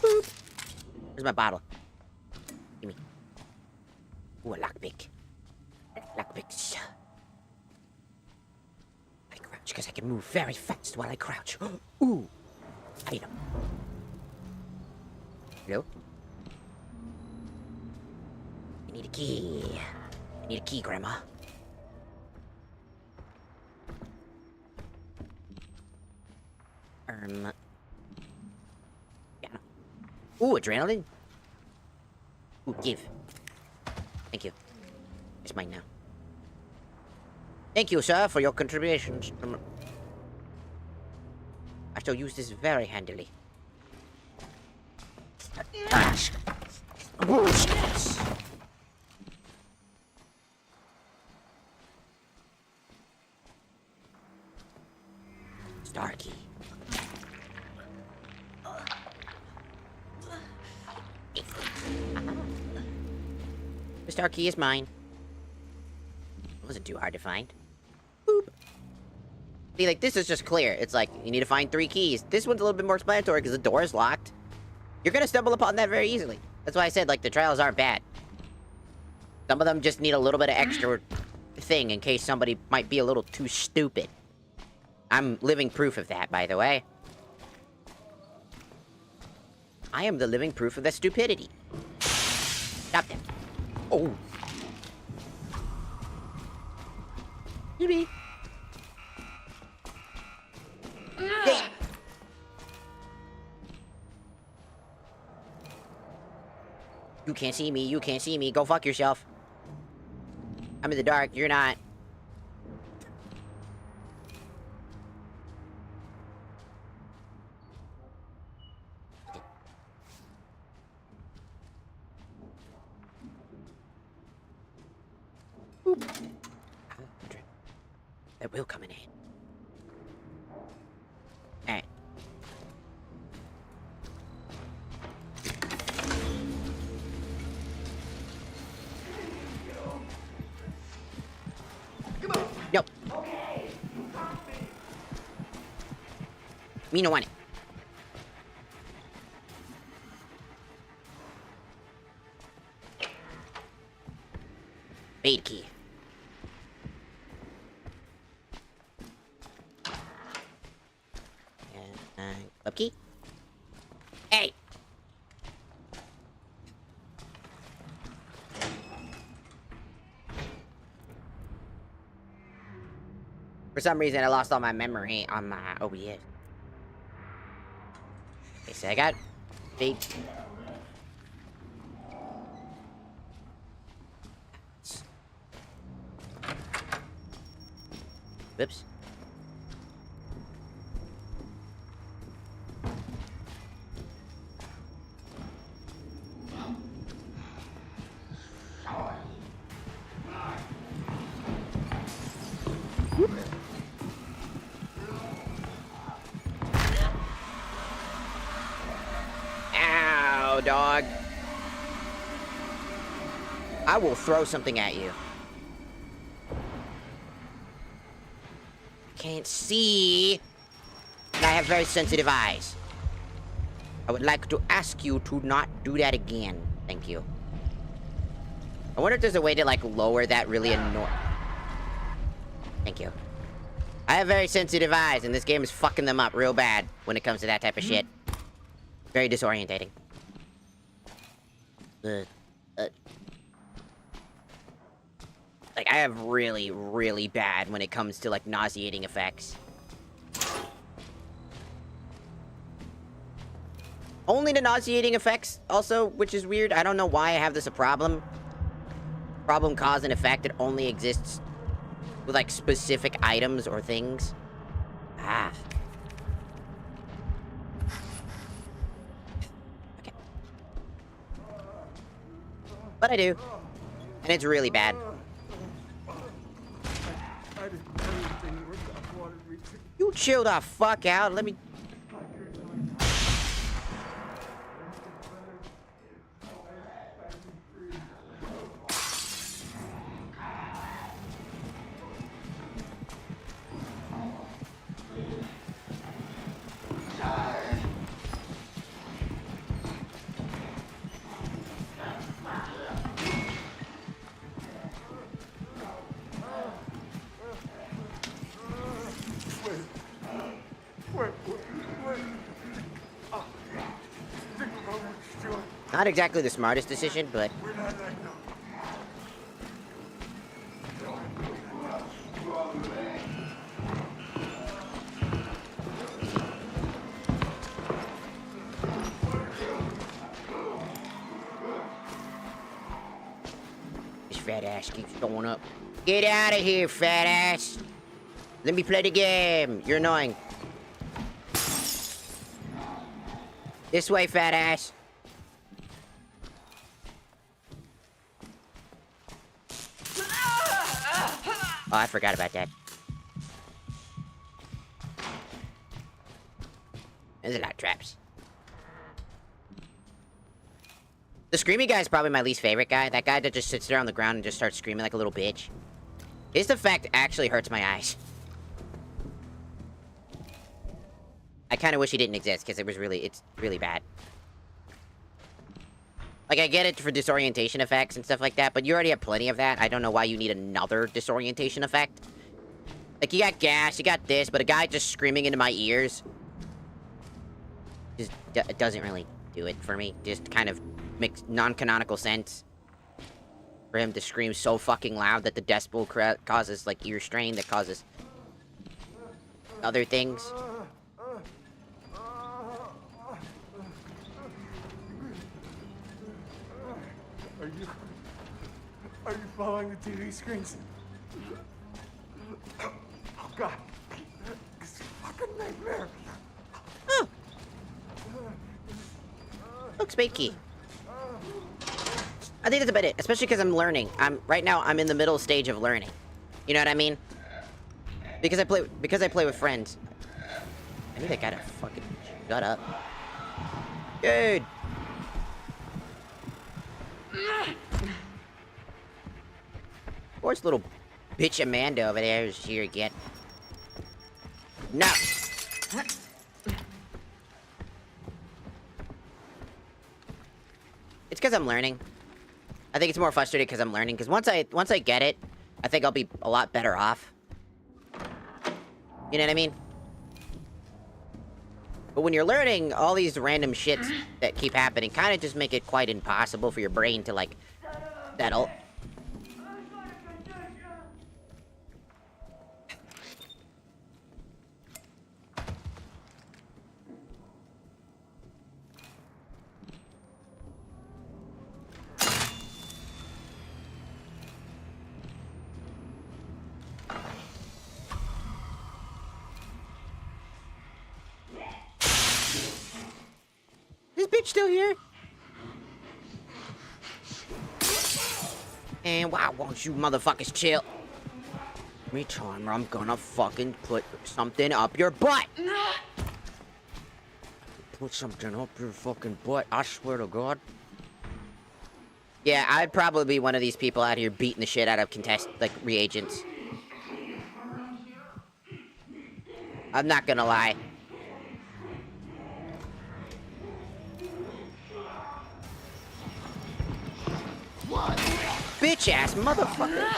Speaker 1: Boop. Where's my bottle? Give me. Ooh, a lockpick. Lockpicks. I crouch because I can move very fast while I crouch. Ooh. Item. Hello? I need a key. I need a key, Grandma. Yeah. Ooh, adrenaline. Ooh, give. Thank you. It's mine now. Thank you, sir, for your contributions. I shall use this very handily. Star key. The star key is mine. It wasn't too hard to find. Boop. See, like, this is just clear. It's like, you need to find 3 keys. This one's a little bit more explanatory because the door is locked. You're gonna stumble upon that very easily. That's why I said, like, the trials aren't bad. Some of them just need a little bit of extra thing in case somebody might be a little too stupid. I'm living proof of that, by the way. I am the living proof of that stupidity. Stop them. Oh. Yippee. Yay. You can't see me, you can't see me. Go fuck yourself. I'm in the dark, you're not. Boop. That will come in handy. Alright. Nope. Me no want it. Bait key. And club key. Hey. For some reason, I lost all my memory on my OBS. Okay, so I got big. Whoops. Ow, dog. I will throw something at you. I can't see. And I have very sensitive eyes. I would like to ask you to not do that again. Thank you. I wonder if there's a way to, like, lower that really annoying. Thank you. I have very sensitive eyes, and this game is fucking them up real bad when it comes to that type of shit. Very disorientating. Like, I have really, really bad when it comes to, like, nauseating effects. Only the nauseating effects, also, which is weird. I don't know why I have this a problem. Problem, cause, and effect. It only exists with, like, specific items or things. Ah. Okay. But I do. And it's really bad. You chill the fuck out. Let me... Not exactly the smartest decision, but... This fat ass keeps going up. Get out of here, fat ass! Let me play the game! You're annoying. This way, fat ass. Oh, I forgot about that. There's a lot of traps. The screaming guy is probably my least favorite guy. That guy that just sits there on the ground and just starts screaming like a little bitch. His effect actually hurts my eyes. I kind of wish he didn't exist, because it's really bad. Like, I get it for disorientation effects and stuff like that, but you already have plenty of that. I don't know why you need another disorientation effect. Like, you got gas, you got this, but a guy just screaming into my ears just doesn't really do it for me. Just kind of makes non-canonical sense for him to scream so fucking loud that the decibel causes, like, ear strain that causes other things.
Speaker 6: Are you following the TV screens? Oh God, this is a fucking nightmare.
Speaker 1: Oh. Look, spade key. I think that's about it, especially because I'm learning. Right now I'm in the middle stage of learning. You know what I mean? Because I play with friends. I need that guy to fucking shut up. Dude. Of course, little bitch Amanda over there is here again. No. It's because I'm learning. I think it's more frustrating because I'm learning. Because once I get it, I think I'll be a lot better off. You know what I mean? But when you're learning, all these random shits that keep happening kind of just make it quite impossible for your brain to, like, settle. This bitch still here? And why won't you motherfuckers chill? Me time, or I'm gonna fucking put something up your butt! Put something up your fucking butt, I swear to God. Yeah, I'd probably be one of these people out here beating the shit out of reagents. I'm not gonna lie. Bitch ass motherfucker.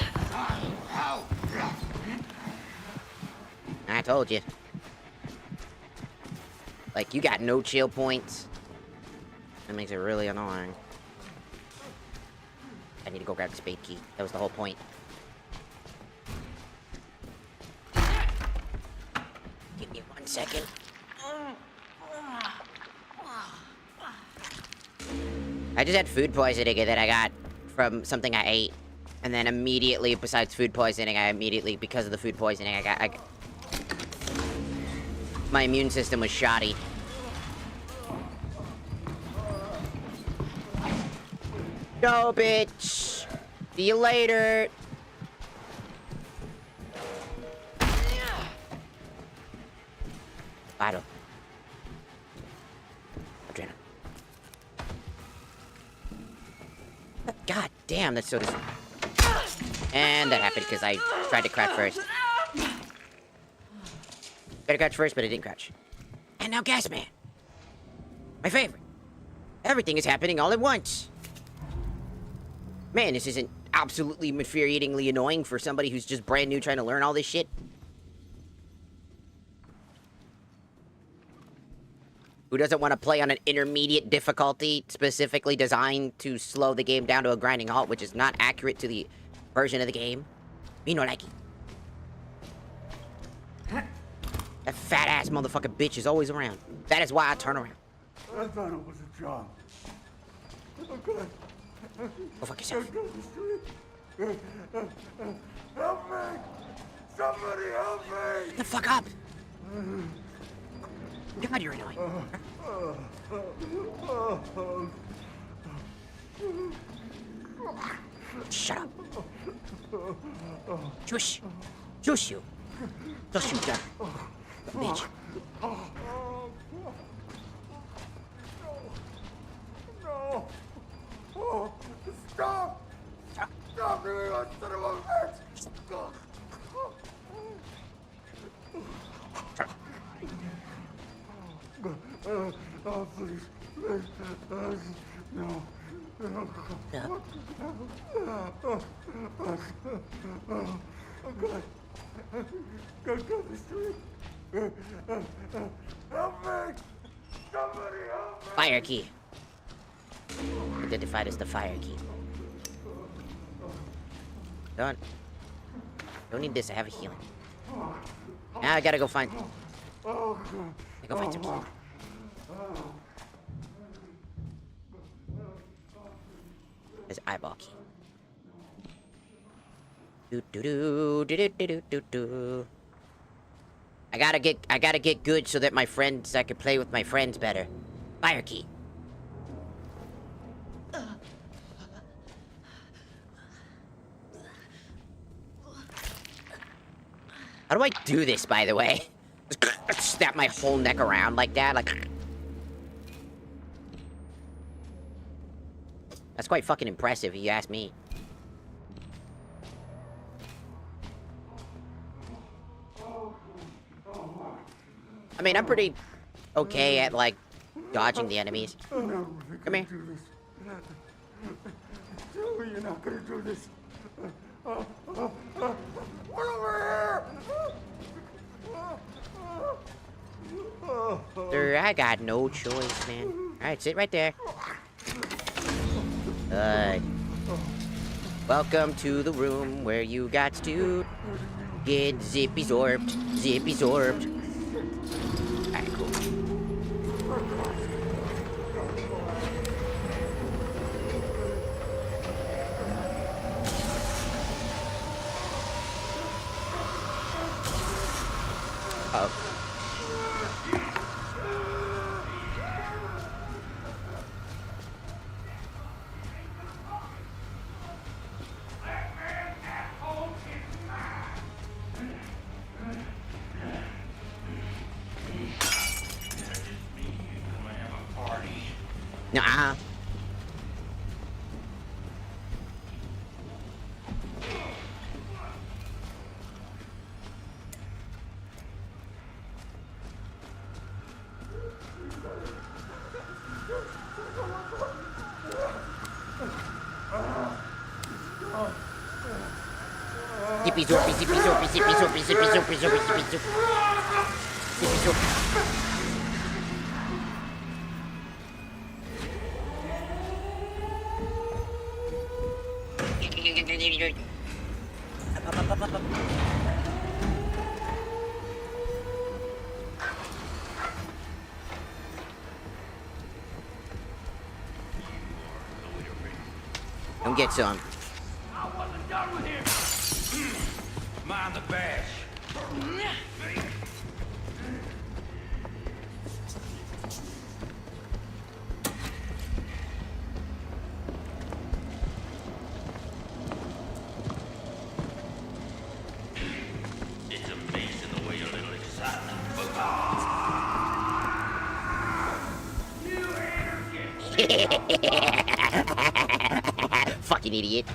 Speaker 1: I told you. Like, you got no chill points. That makes it really annoying. I need to go grab the spade key. That was the whole point. Give me 1 second. I just had food poisoning that I got from something I ate. And then immediately, besides food poisoning, because of the food poisoning, my immune system was shoddy. No, bitch. See you later. Vital. Adrenaline. God damn, that's so And that happened because I tried to crouch first. Tried to crouch first, but I didn't crouch. And now Gasman. My favorite. Everything is happening all at once. Man, this isn't absolutely infuriatingly annoying for somebody who's just brand new trying to learn all this shit. Who doesn't want to play on an intermediate difficulty specifically designed to slow the game down to a grinding halt, which is not accurate to the version of the game? Me no like it. That fat-ass motherfucking bitch is always around. That is why I turn around.
Speaker 6: I thought it was a job. Okay.
Speaker 1: Go fuck yourself.
Speaker 6: Help me! Somebody help me!
Speaker 1: Shut the fuck up! God, you're annoying. Shut up. Shush. Shush you. Just you, done. Bitch.
Speaker 6: No! Oh, stop! Stop me, you son of a bitch! Oh, please. No.
Speaker 1: No.
Speaker 6: God. Go down the street. Help me! Somebody help me!
Speaker 1: Fire key. Identified as the fire key. Don't need this. I have a healing. Now I gotta go find. I go find some key. His eyeball key. Do do do do do do do do. I gotta get good so that I can play with my friends better. Fire key. How do I do this, by the way? Just snap my whole neck around like that, like. That's quite fucking impressive, if you ask me. I mean, I'm pretty okay at, like, dodging the enemies. Come here.
Speaker 6: Tell me you're not gonna do this. What over here?
Speaker 1: Sir, I got no choice, man. Alright, sit right there. Good. Welcome to the room where you got to get zippy-zorbed. Zippy-zorbed. Alright, cool. Uh-oh. Nuh-uh. Zippy zorpy, zippy zorpy, zippy zorpy, zippy zorpy, zippy zorpy, zippy zorpy. Don't get some.
Speaker 3: I wasn't done with him. Mind the bash. It's amazing the way your little excitement.
Speaker 1: Fucking idiot.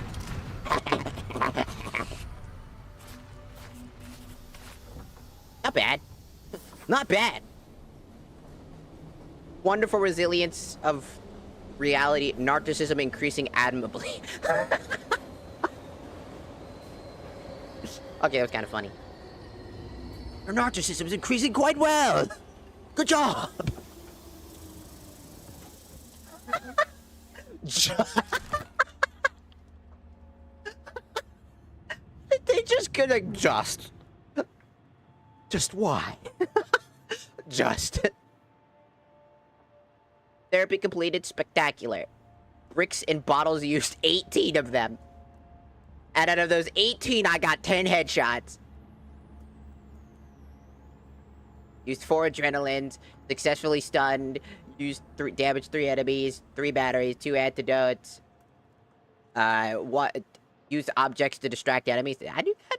Speaker 1: Not bad. Not bad. Wonderful resilience of reality, narcissism increasing admirably. Okay, that was kind of funny. Your narcissism is increasing quite well. Good job. They just gonna just why? Just. Therapy completed. Spectacular. Bricks and bottles used. 18 of them. And out of those 18, I got 10 headshots. Used 4 adrenalines. Successfully stunned. Used damaged 3 enemies. 3 batteries. 2 antidotes. Used objects to distract enemies. Did I do that?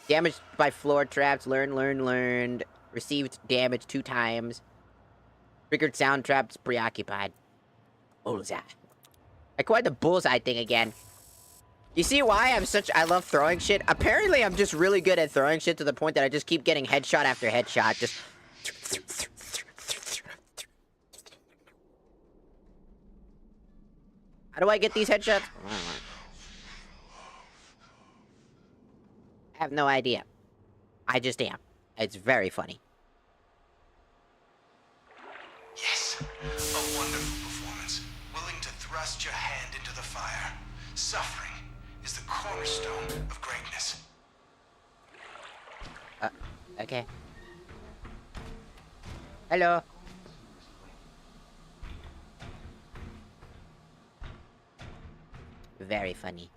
Speaker 1: Damaged by floor traps. Learned. Received damage 2 times. Triggered sound traps. Preoccupied. Bullseye. I acquired the bullseye thing again. You see why I love throwing shit? Apparently, I'm just really good at throwing shit to the point that I just keep getting headshot after headshot. Just... How do I get these headshots? I have no idea. I just am. It's very funny.
Speaker 4: Yes, a wonderful performance. Willing to thrust your hand into the fire. Suffering is the cornerstone of greatness.
Speaker 1: Okay. Hello. Very funny.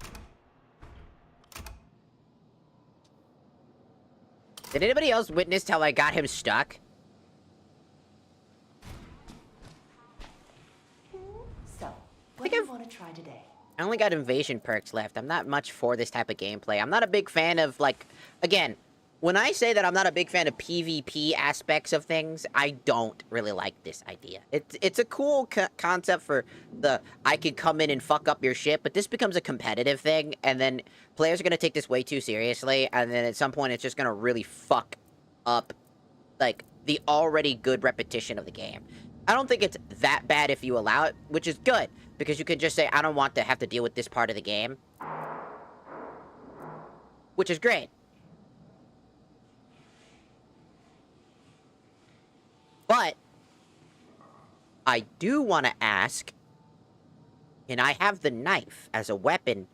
Speaker 1: Did anybody else witness how I got him stuck?
Speaker 7: So, what do you want to try today?
Speaker 1: I only got invasion perks left. I'm not much for this type of gameplay. I'm not a big fan of, like... Again, when I say that I'm not a big fan of PvP aspects of things, I don't really like this idea. It's a cool concept for the, I could come in and fuck up your shit, but this becomes a competitive thing, and then players are going to take this way too seriously, and then at some point it's just going to really fuck up, like, the already good repetition of the game. I don't think it's that bad if you allow it, which is good, because you can just say, I don't want to have to deal with this part of the game. Which is great. But, I do want to ask, can I have the knife as a weapon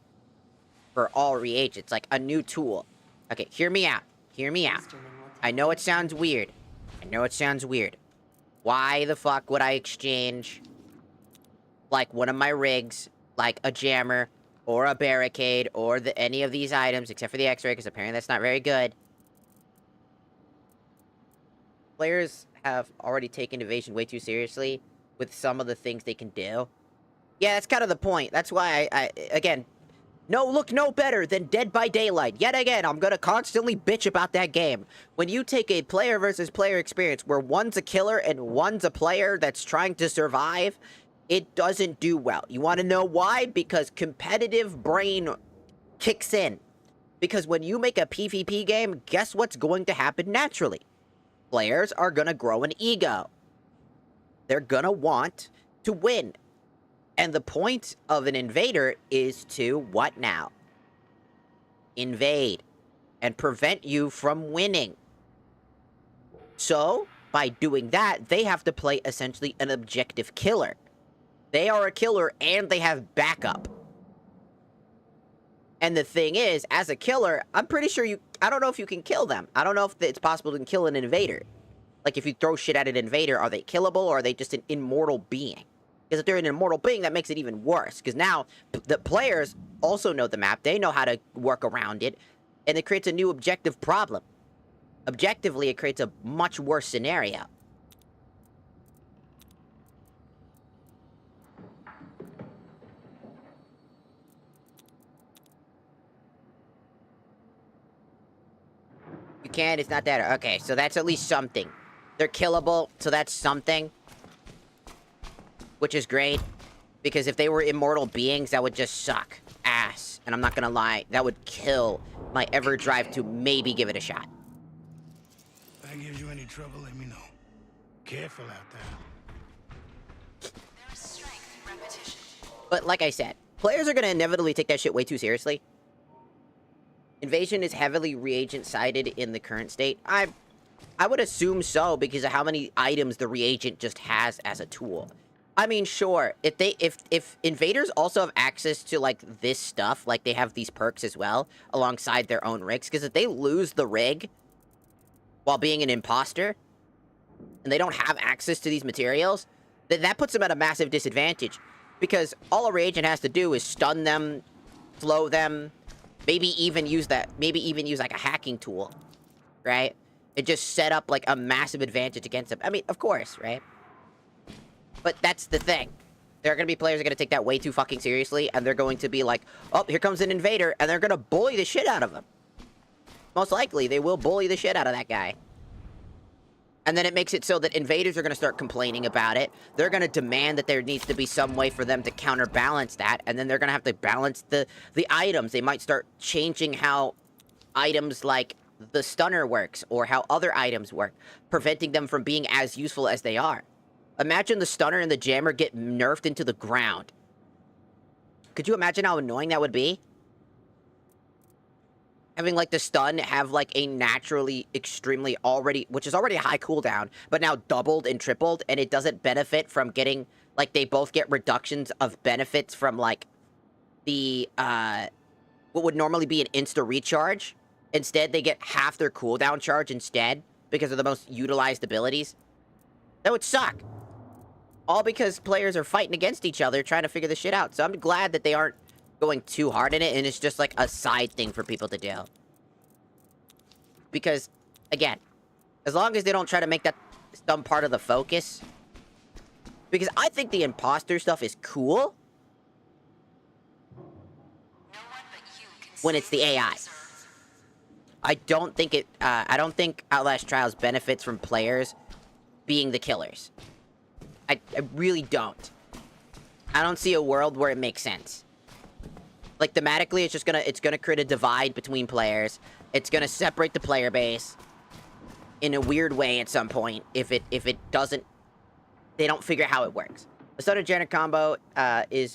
Speaker 1: for all reagents, like a new tool? Okay, hear me out. Hear me out. I know it sounds weird. Why the fuck would I exchange, like, one of my rigs, like a jammer, or a barricade, or any of these items, except for the X-ray, because apparently that's not very good. Players have already taken evasion way too seriously with some of the things they can do. Yeah, that's kind of the point. That's why again, no better than Dead by Daylight. Yet again, I'm gonna constantly bitch about that game. When you take a player versus player experience where one's a killer and one's a player that's trying to survive, it doesn't do well. You want to know why? Because competitive brain kicks in. Because when you make a PvP game, guess what's going to happen naturally? Players are gonna grow an ego. They're gonna want to win. And the point of an invader is to, what now? Invade. And prevent you from winning. So, by doing that, they have to play essentially an objective killer. They are a killer and they have backup. And the thing is, as a killer, I'm pretty sure I don't know if you can kill them. I don't know if it's possible to kill an invader. Like, if you throw shit at an invader, are they killable or are they just an immortal being? Because if they're an immortal being, that makes it even worse. Because now, the players also know the map. They know how to work around it. And it creates a new objective problem. Objectively, it creates a much worse scenario. You can't, it's not that. Okay, so that's at least something. They're killable, so that's something. Which is great. Because if they were immortal beings, that would just suck ass. And I'm not gonna lie, that would kill my ever drive to maybe give it a shot.
Speaker 3: If that gives you any trouble, let me know. Careful out there.
Speaker 2: There is strength in repetition.
Speaker 1: But like I said, players are gonna inevitably take that shit way too seriously. Invasion is heavily reagent-sided in the current state. I would assume so, because of how many items the reagent just has as a tool. I mean, sure. If invaders also have access to like this stuff, like they have these perks as well alongside their own rigs, because if they lose the rig while being an imposter and they don't have access to these materials, then that puts them at a massive disadvantage. Because all a reagent has to do is stun them, slow them, maybe even use like a hacking tool, right? And just set up like a massive advantage against them. I mean, of course, right? But that's the thing. There are going to be players that are going to take that way too fucking seriously, and they're going to be like, oh, here comes an invader, and they're going to bully the shit out of him. Most likely, they will bully the shit out of that guy. And then it makes it so that invaders are going to start complaining about it. They're going to demand that there needs to be some way for them to counterbalance that, and then they're going to have to balance the items. They might start changing how items like the stunner works, or how other items work, preventing them from being as useful as they are. Imagine the stunner and the jammer get nerfed into the ground. Could you imagine how annoying that would be? Having, like, the stun have, like, a naturally, extremely which is already a high cooldown, but now doubled and tripled, and it doesn't benefit from getting, like, they both get reductions of benefits from, like, the, what would normally be an insta-recharge. Instead, they get half their cooldown charge instead, because of the most utilized abilities. That would suck. All because players are fighting against each other, trying to figure this shit out. So I'm glad that they aren't going too hard in it, and it's just like a side thing for people to do. Because, again, as long as they don't try to make that some part of the focus. Because I think the imposter stuff is cool. When it's the AI. I don't think Outlast Trials benefits from players being the killers. I really don't. I don't see a world where it makes sense. Like, thematically, it's gonna create a divide between players. It's gonna separate the player base in a weird way at some point if it doesn't, they don't figure out how it works. The Stunner Janner combo in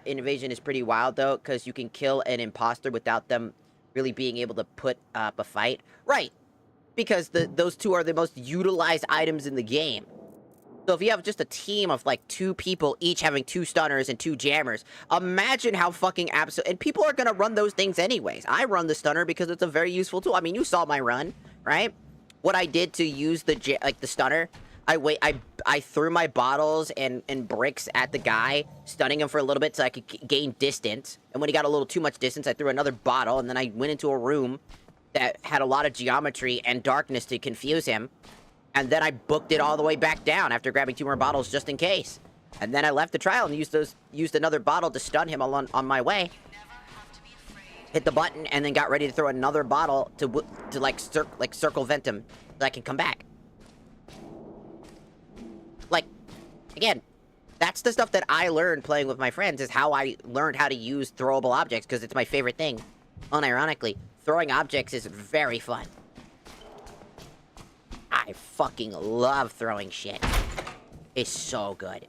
Speaker 1: Invasion is pretty wild, though, because you can kill an imposter without them really being able to put up a fight. Right. Because those two are the most utilized items in the game. So if you have just a team of, like, 2 people each having 2 stunners and 2 jammers, imagine how fucking and people are gonna run those things anyways. I run the stunner because it's a very useful tool. I mean, you saw my run, right? What I did to use the stunner, I threw my bottles and bricks at the guy, stunning him for a little bit so I could gain distance. And when he got a little too much distance, I threw another bottle, and then I went into a room that had a lot of geometry and darkness to confuse him. And then I booked it all the way back down after grabbing 2 more bottles just in case. And then I left the trial and used another bottle to stun him on my way. Hit the button and then got ready to throw another bottle to circle vent him so I can come back. Like, again, that's the stuff that I learned playing with my friends, is how I learned how to use throwable objects, because it's my favorite thing. Unironically, throwing objects is very fun. I fucking love throwing shit. It's so good.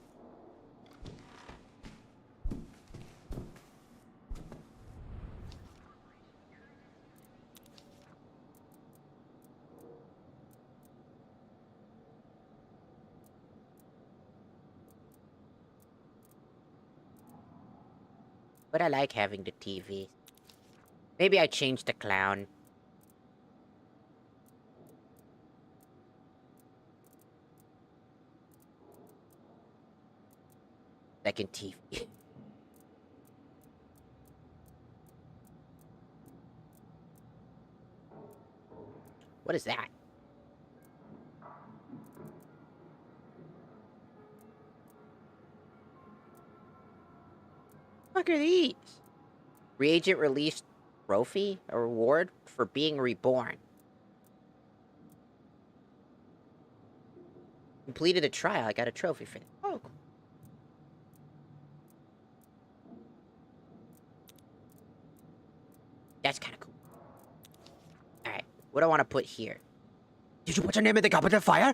Speaker 1: But I like having the TV. Maybe I changed the clown. Second TV. What is that? What are these? Reagent released trophy? A reward for being reborn. Completed a trial. I got a trophy for that. Oh, cool. That's kind of cool. Alright, what do I want to put here? Did you put your name in the goblet of fire?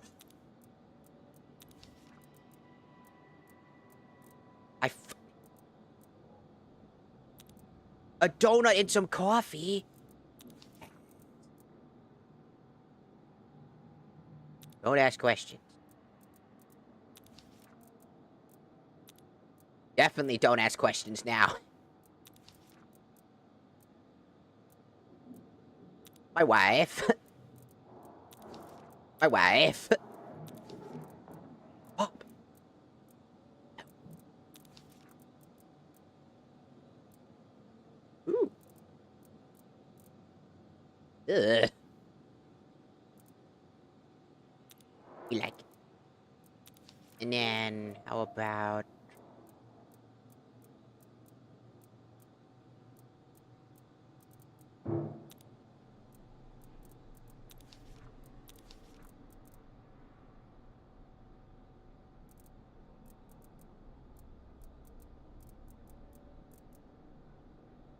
Speaker 1: A donut and some coffee? Don't ask questions. Definitely don't ask questions now. My wife. My wife. Oh. Ooh. Ugh. We like it. And then, how about...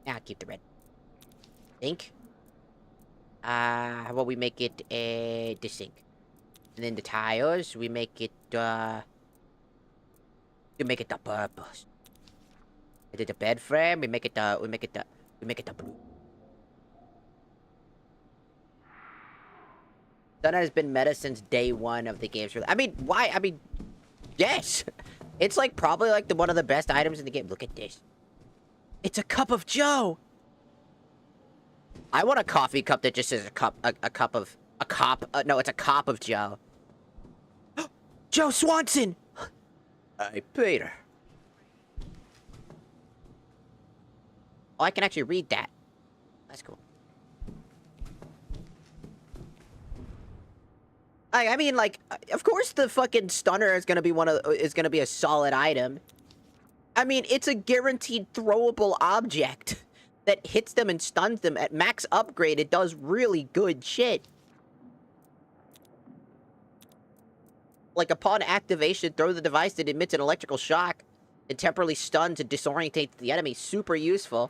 Speaker 1: Now keep the red. Ink. How about we make it the sink? And then the tires, we make it the purples. And then the bed frame, we make it the blue. Stunner has been meta since day one of the game's release. I mean, why? I mean, yes. It's like probably like one of the best items in the game. Look at this. It's a cup of Joe. I want a coffee cup that just says no, it's a cop of Joe. Joe Swanson! Hey, Peter. Oh, I can actually read that. That's cool. I mean, like, of course the fucking stunner is gonna be a solid item. I mean, it's a guaranteed throwable object that hits them and stuns them. At max upgrade, it does really good shit. Like, upon activation, throw the device that emits an electrical shock and temporarily stuns and disorientates the enemy. Super useful.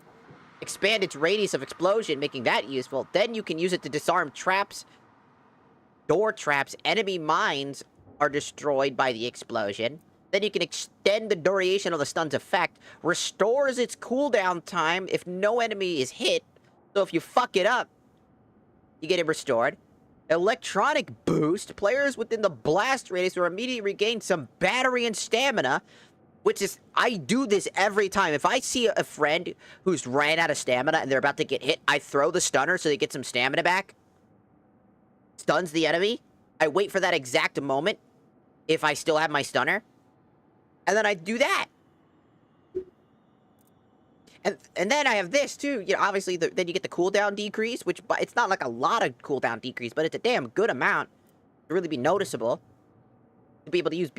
Speaker 1: Expand its radius of explosion, making that useful. Then you can use it to disarm traps, door traps. Enemy mines are destroyed by the explosion. Then you can extend the duration of the stun's effect. Restores its cooldown time if no enemy is hit. So if you fuck it up, you get it restored. Electronic boost. Players within the blast radius will immediately regain some battery and stamina. Which is, I do this every time. If I see a friend who's ran out of stamina and they're about to get hit, I throw the stunner so they get some stamina back. Stuns the enemy. I wait for that exact moment if I still have my stunner. And then I do that. And then I have this, too. You know, obviously, then you get the cooldown decrease, which it's not like a lot of cooldown decrease, but it's a damn good amount to really be noticeable. To be able to use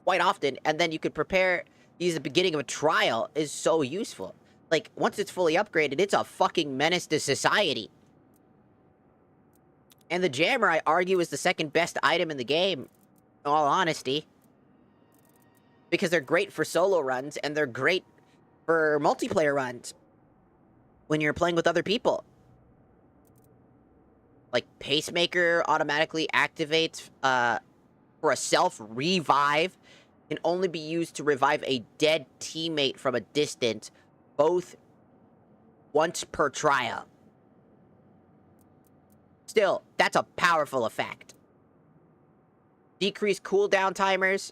Speaker 1: quite often. And then you could prepare, use the beginning of a trial is so useful. Like, once it's fully upgraded, it's a fucking menace to society. And the jammer, I argue, is the second best item in the game, in all honesty. Because they're great for solo runs, and they're great for multiplayer runs. When you're playing with other people. Like, Pacemaker automatically activates, for a self-revive. Can only be used to revive a dead teammate from a distance, both once per trial. Still, that's a powerful effect. Decrease cooldown timers.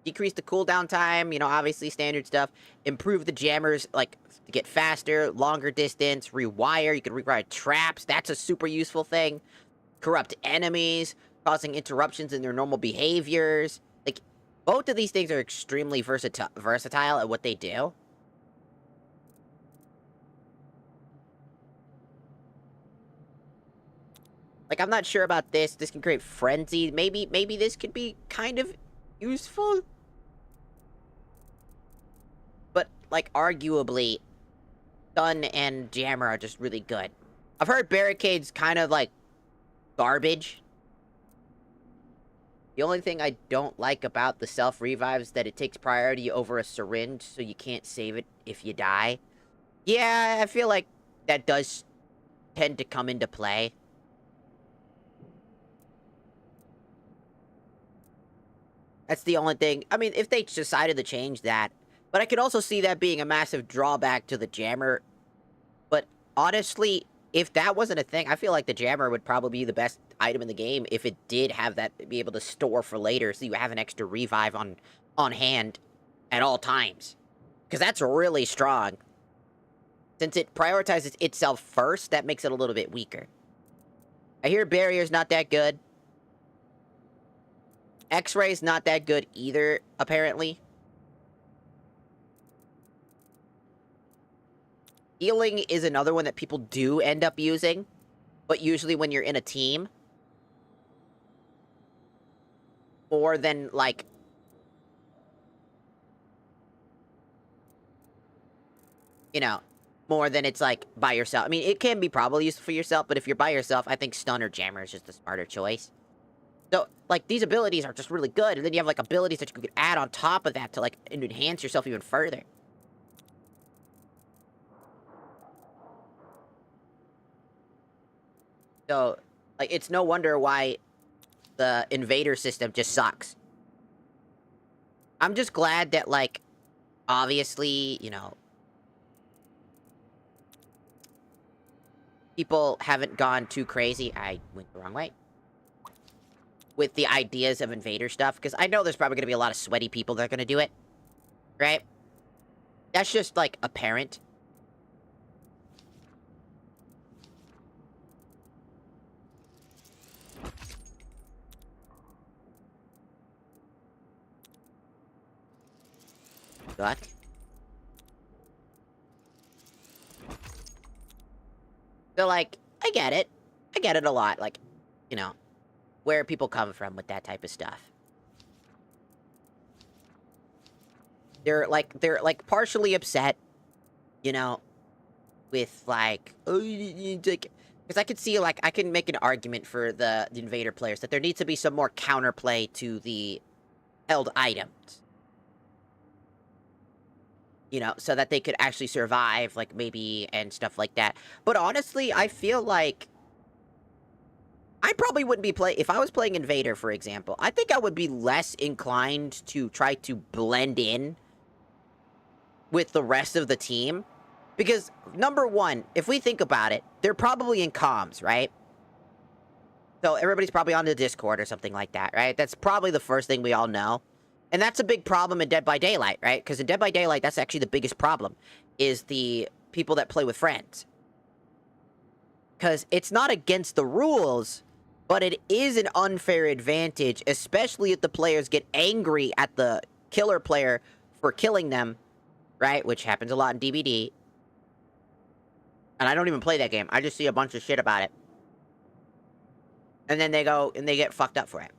Speaker 1: Decrease the cooldown time, you know, obviously standard stuff. Improve the jammers, like, to get faster, longer distance, rewire. You can rewire traps. That's a super useful thing. Corrupt enemies, causing interruptions in their normal behaviors. Like, both of these things are extremely versatile at what they do. Like, I'm not sure about this. This can create frenzy. Maybe this could be kind of useful. But, like, arguably, stun and jammer are just really good. I've heard barricade's kind of, like, garbage. The only thing I don't like about the self-revive is that it takes priority over a syringe, so you can't save it if you die. Yeah, I feel like that does tend to come into play. That's the only thing. I mean, if they decided to change that. But I could also see that being a massive drawback to the jammer. But honestly, if that wasn't a thing, I feel like the jammer would probably be the best item in the game if it did have that, be able to store for later, so you have an extra revive on hand at all times. Because that's really strong. Since it prioritizes itself first, that makes it a little bit weaker. I hear barrier's not that good. X-ray's not that good either, apparently. Healing is another one that people do end up using, but usually when you're in a team. More than, like... You know, more than it's, like, by yourself. I mean, it can be probably useful for yourself, but if you're by yourself, I think stun or jammer is just a smarter choice. So, like, these abilities are just really good, and then you have, like, abilities that you could add on top of that to, like, enhance yourself even further. So, like, it's no wonder why the invader system just sucks. I'm just glad that, like, obviously, you know, people haven't gone too crazy. I went the wrong way. With the ideas of invader stuff, because I know there's probably going to be a lot of sweaty people that are going to do it. Right? That's just, like, apparent. What? So, like, I get it. I get it a lot. Like, you know, where people come from with that type of stuff. They're like partially upset, you know, with like, oh, because I could see, like, I can make an argument for the invader players that there needs to be some more counterplay to the held items. You know, so that they could actually survive, like, maybe, and stuff like that. But honestly, I feel like I probably wouldn't be if I was playing Invader, for example, I think I would be less inclined to try to blend in with the rest of the team. Because, number one, if we think about it, they're probably in comms, right? So everybody's probably on the Discord or something like that, right? That's probably the first thing we all know. And that's a big problem in Dead by Daylight, right? Because in Dead by Daylight, that's actually the biggest problem, is the people that play with friends. Because it's not against the rules, but it is an unfair advantage, especially if the players get angry at the killer player for killing them, right? Which happens a lot in DBD. And I don't even play that game. I just see a bunch of shit about it. And then they go and they get fucked up for it.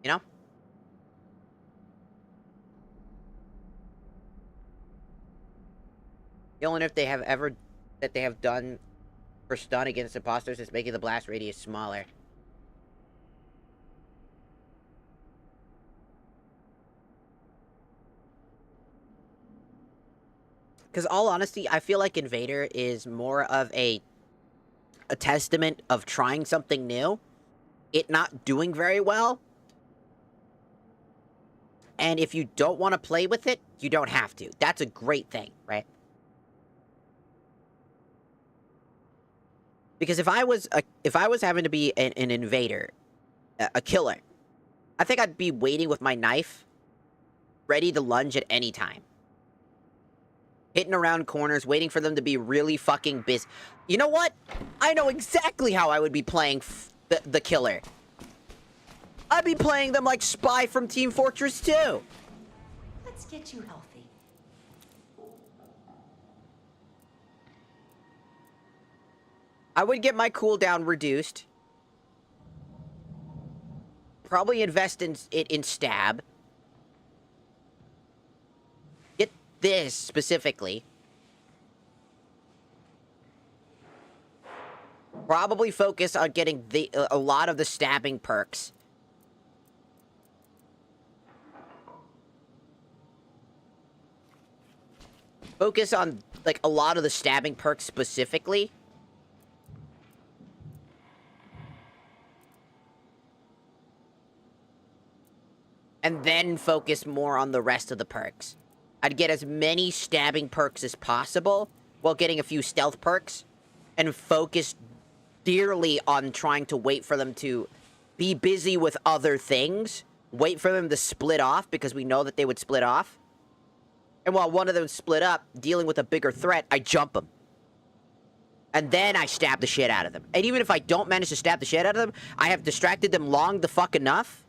Speaker 1: You know? The only if they have ever that they have done for stun against imposters is making the blast radius smaller. Because all honesty, I feel like Invader is more of a testament of trying something new, it not doing very well. And if you don't want to play with it, you don't have to. That's a great thing, right? Because if I was having to be an invader, a killer, I think I'd be waiting with my knife, ready to lunge at any time. Hitting around corners, waiting for them to be really fucking busy. You know what? I know exactly how I would be playing the killer. I'd be playing them like Spy from Team Fortress 2.
Speaker 7: Let's get you healthy.
Speaker 1: I would get my cooldown reduced. Probably invest in stab. Get this specifically. Probably focus on getting a lot of the stabbing perks. Focus on, like, a lot of the stabbing perks specifically. And then focus more on the rest of the perks. I'd get as many stabbing perks as possible, while getting a few stealth perks, and focus dearly on trying to wait for them to be busy with other things. Wait for them to split off, because we know that they would split off. And while one of them split up, dealing with a bigger threat, I jump them. And then I stab the shit out of them. And even if I don't manage to stab the shit out of them, I have distracted them long the fuck enough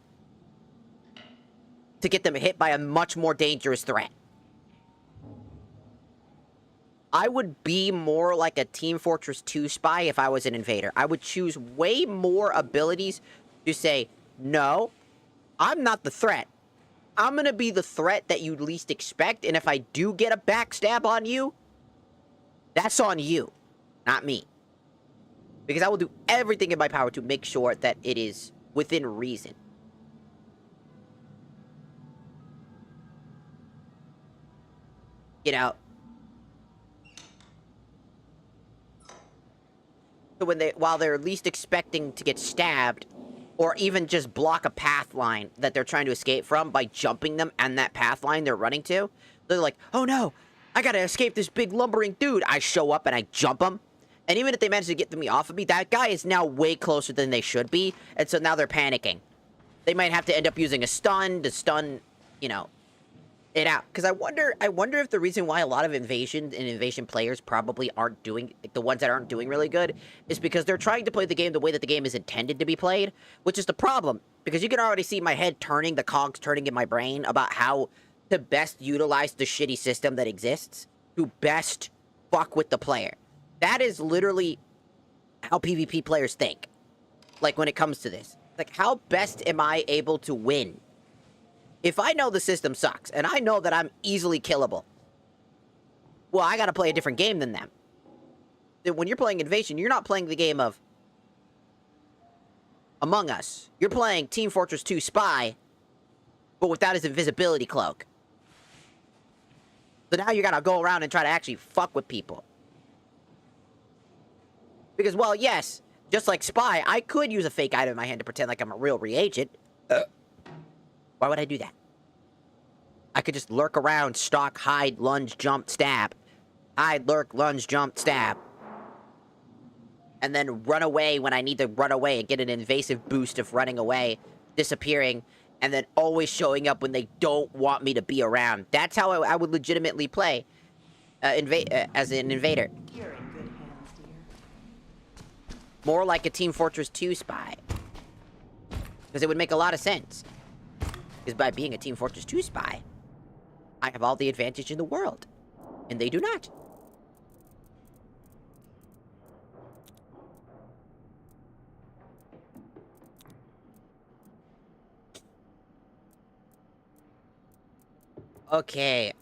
Speaker 1: to get them hit by a much more dangerous threat. I would be more like a Team Fortress 2 spy if I was an invader. I would choose way more abilities to say, no, I'm not the threat. I'm gonna be the threat that you least expect, and if I do get a backstab on you, that's on you, not me. Because I will do everything in my power to make sure that it is within reason. You know? So while they're least expecting to get stabbed, or even just block a path line that they're trying to escape from by jumping them and that path line they're running to, they're like, oh no, I gotta escape this big lumbering dude. I show up and I jump them. And even if they manage to get me off of me, that guy is now way closer than they should be. And so now they're panicking. They might have to end up using a stun to stun, you know, it out. Because I wonder if the reason why a lot of invasion players probably aren't doing, like the ones that aren't doing really good, is because they're trying to play the game the way that the game is intended to be played, which is the problem. Because you can already see my head turning, the cogs turning in my brain about how to best utilize the shitty system that exists to best fuck with the player. That is literally how PvP players think. Like, when it comes to this. Like, how best am I able to win? If I know the system sucks, and I know that I'm easily killable, well, I gotta play a different game than them. When you're playing Invasion, you're not playing the game of Among Us. You're playing Team Fortress 2 Spy, but without his invisibility cloak. So now you gotta go around and try to actually fuck with people. Because, well, yes, just like Spy, I could use a fake item in my hand to pretend like I'm a real reagent. Why would I do that? I could just lurk around, stalk, hide, lunge, jump, stab. Hide, lurk, lunge, jump, stab. And then run away when I need to run away and get an invasive boost of running away, disappearing, and then always showing up when they don't want me to be around. That's how I would legitimately play as an invader.
Speaker 7: You're in good hands, dear.
Speaker 1: More like a Team Fortress 2 spy. Because it would make a lot of sense. Because by being a Team Fortress 2 spy, I have all the advantage in the world. And they do not. Okay,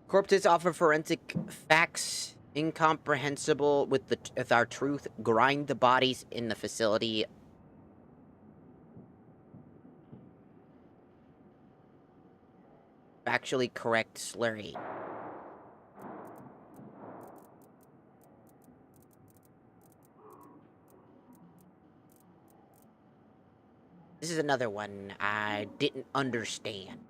Speaker 1: corpses offer forensic facts incomprehensible with our truth. Grind the bodies in the facility. Factually correct slurry. This is another one I didn't understand.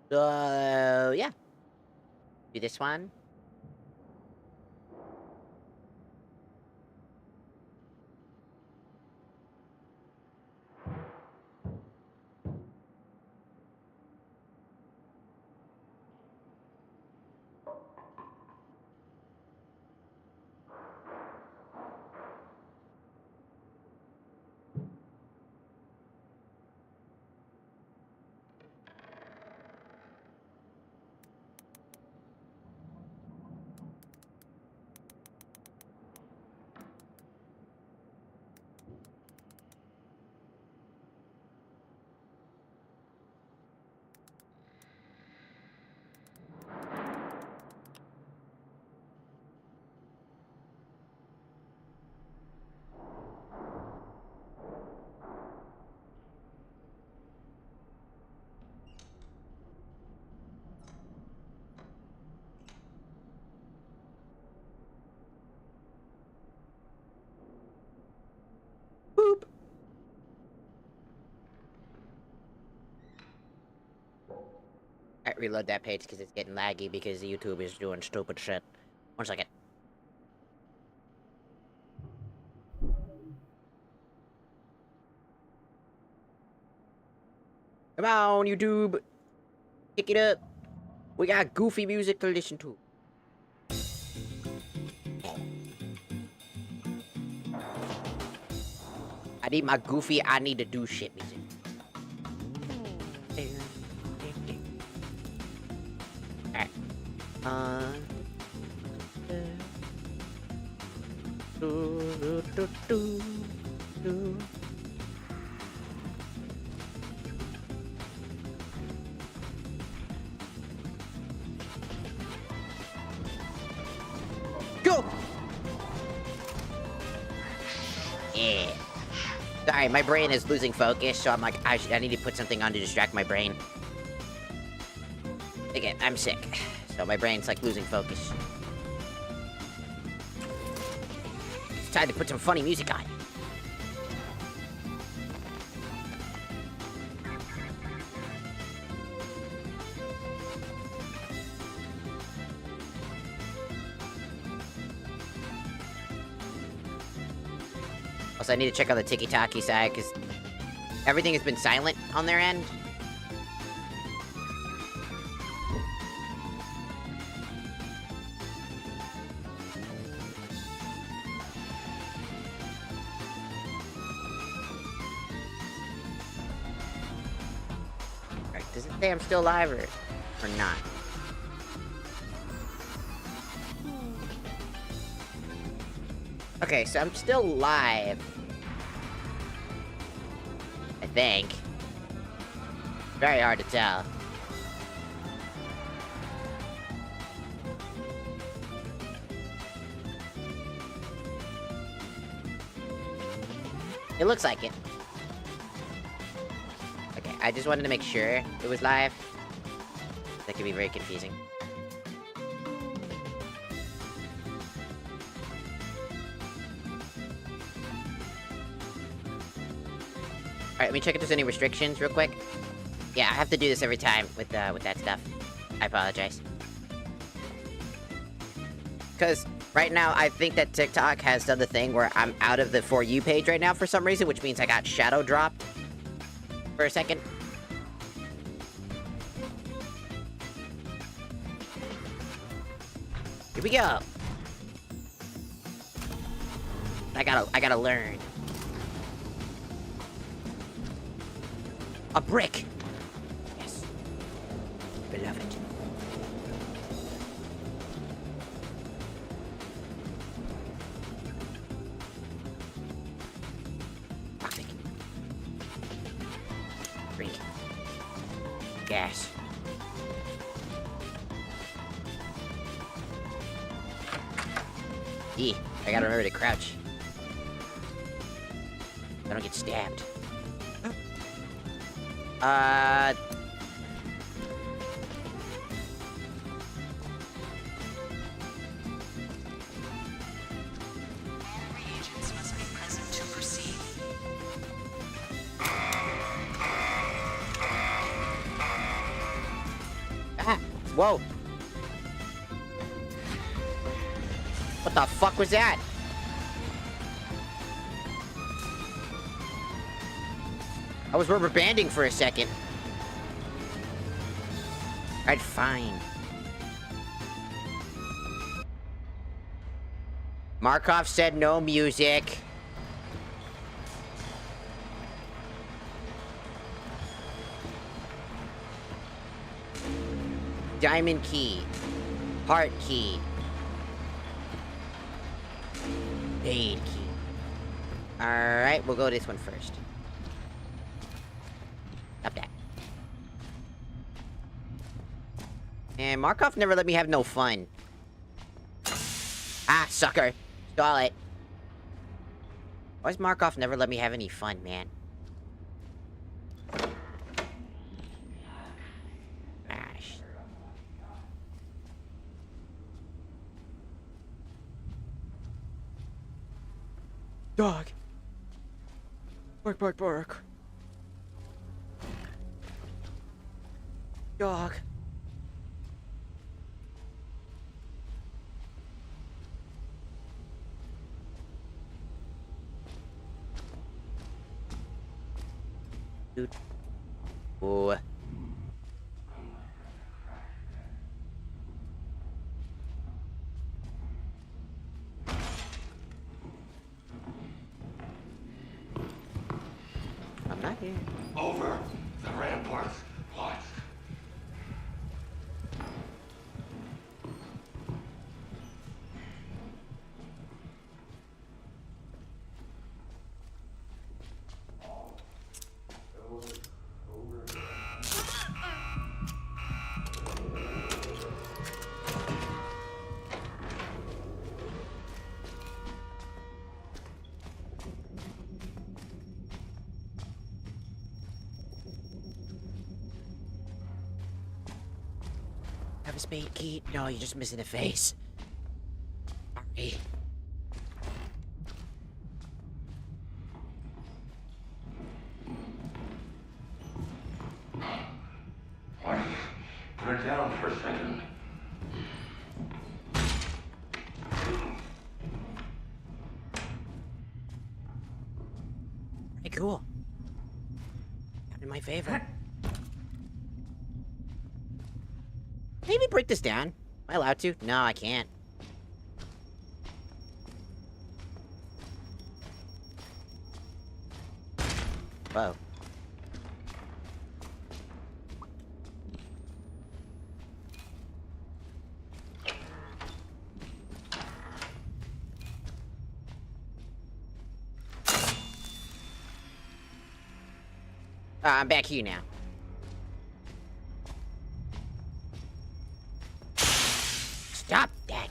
Speaker 1: Yeah. Do this one. reload that page because it's getting laggy because YouTube is doing stupid shit. 1 second. Come on, YouTube. Pick it up. We got goofy music to listen to. I need my goofy, I need to do shit music. Alright. Go! Yeah. Sorry, my brain is losing focus, so I'm like, I need to put something on to distract my brain. Again, I'm sick, so my brain's like losing focus. It's time to put some funny music on. Also, I need to check on the tiki-taki side, because everything has been silent on their end. Alright, does it say I'm still alive, or not? Okay, so I'm still live. I think. Very hard to tell. It looks like it. Okay, I just wanted to make sure it was live. That could be very confusing. Alright, let me check if there's any restrictions real quick. Yeah, I have to do this every time with that stuff. I apologize. Because right now, I think that TikTok has done the thing where I'm out of the For You page right now for some reason, which means I got shadow dropped for a second. Here we go. I gotta learn. A brick! Yes. Beloved. Lockpick. Drink. Gas. I gotta remember to crouch. I don't get stabbed.
Speaker 2: Reagents must be present to proceed.
Speaker 1: Ah! Whoa! What the fuck was that? I was rubber banding for a second. Alright, fine. Markov said no music. Diamond key. Heart key. Pain key. Alright, we'll go this one first. Stop that. And Markov never let me have no fun. Ah, sucker. Stall it. Why does Markov never let me have any fun, man? Gosh. Dog. Bark, bark, bark. Dog. Dude. Ooh. I'm not here.
Speaker 6: Over the ramparts. Watch.
Speaker 1: Have a spade key? No, you're just missing a face. Sorry.
Speaker 6: Marty, put it down for a second.
Speaker 1: Hey, cool. Got in my favor. Maybe break this down. Am I allowed to? No, I can't. Whoa. I'm back here now. Stop that.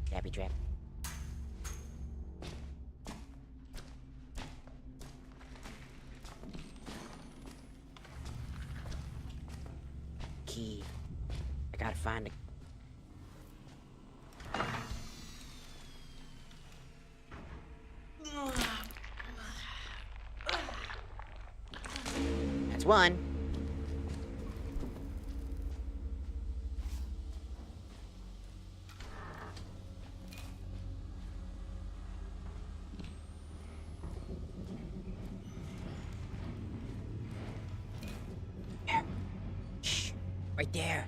Speaker 1: Dabby trap. Key. I gotta find it. That's one. There. Shh. Right there.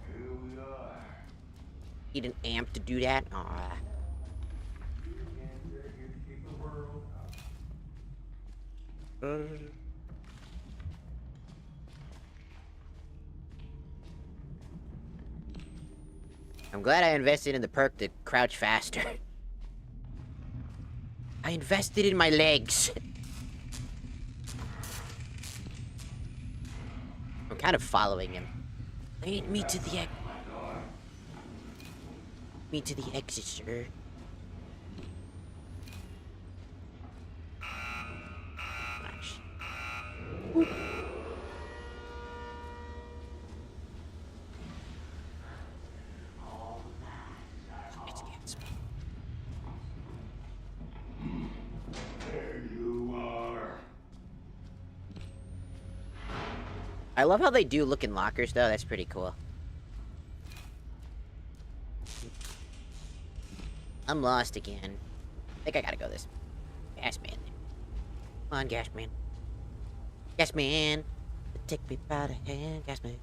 Speaker 6: Here we are.
Speaker 1: Need an amp to do that? Aw. I'm glad I invested in the perk to crouch faster. I invested in my legs. I'm kind of following him. Lead me to the exit, sir. Gosh. Oop. It's against me.
Speaker 6: There you are.
Speaker 1: I love how they do look in lockers, though. That's pretty cool. I'm lost again. I think I gotta go this. Gas man. Come on, gas man. Gas man. Take me by the hand, gas man.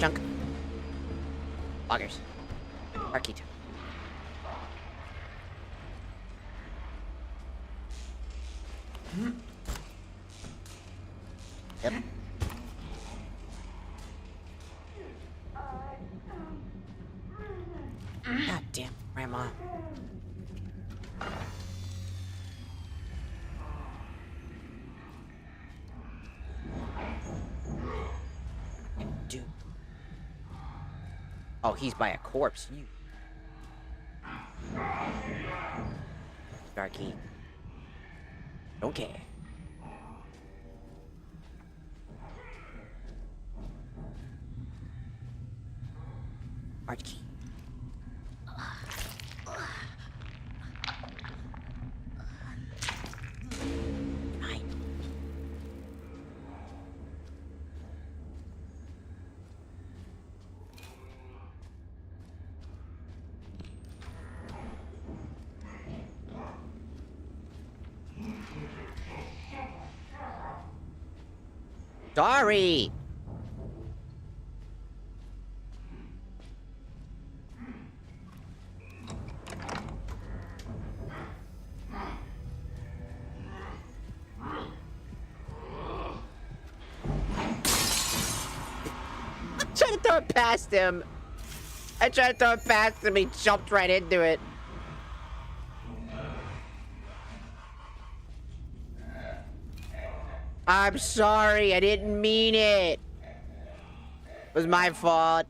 Speaker 1: Junk. Loggers. Arquito. Yep. God damn, Grandma. Dude. Oh, he's by a corpse. You. Darky. Don't care. Archie. Fine. Sorry. I tried to throw it past him. I tried to throw it past him. He jumped right into it. I'm sorry. I didn't mean it. It was my fault.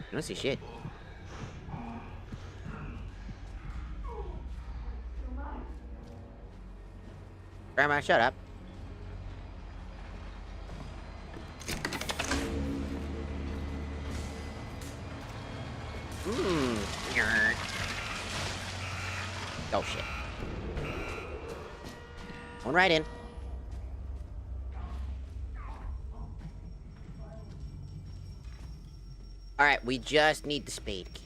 Speaker 1: I don't see shit. Grandma, shut up. Oh shit. Going right in. Alright, we just need the spade key.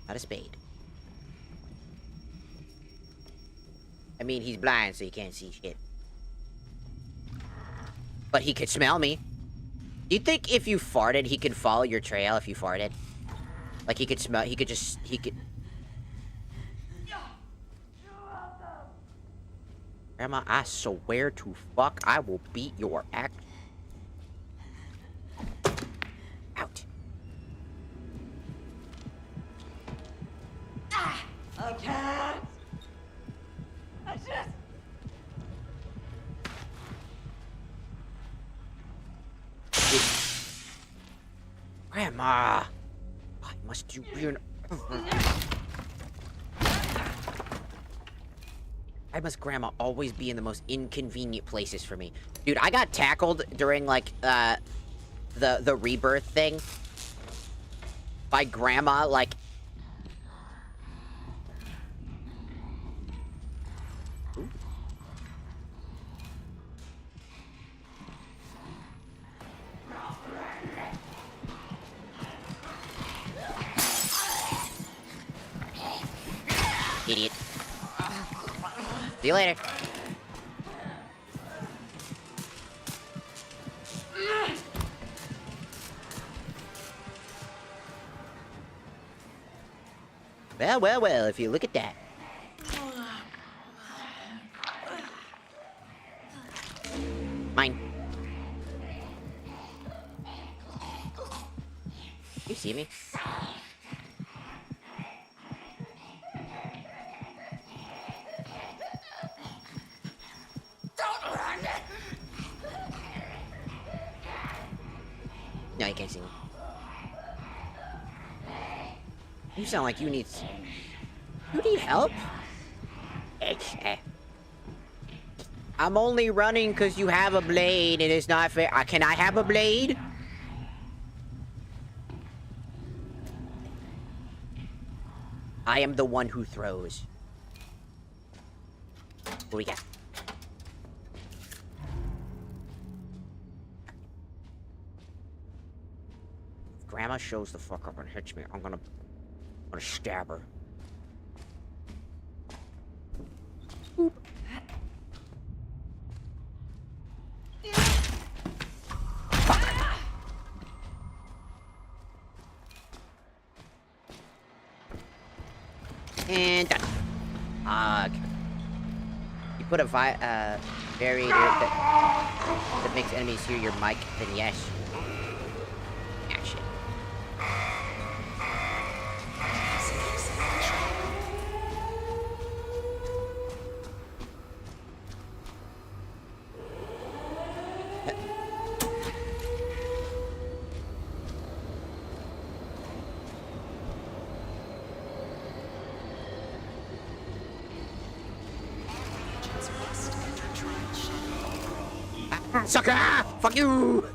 Speaker 1: Not a spade. I mean, he's blind, so he can't see shit. But he could smell me. Do you think if you farted, he could follow your trail if you farted? Like, he could smell, he could... Grandma, I swear to fuck, I will beat your act. Out.
Speaker 7: A cat! I just...
Speaker 1: Grandma! Why must you be an... Why must Grandma always be in the most inconvenient places for me? Dude, I got tackled during, like, the rebirth thing. By Grandma, like... Ooh. Idiot. See you later. Well, well, well, if you look at that. Mine. You see me? No, you can't see me. You sound like you need... You need help? I'm only running because you have a blade and it's not fair. Can I have a blade? I am the one who throws. What we got? If Grandma shows the fuck up and hits me, I'm gonna stab her. Boop. And done. You put a barrier that makes enemies hear your mic, then yes. Ah, shit. Sucker! Fuck you!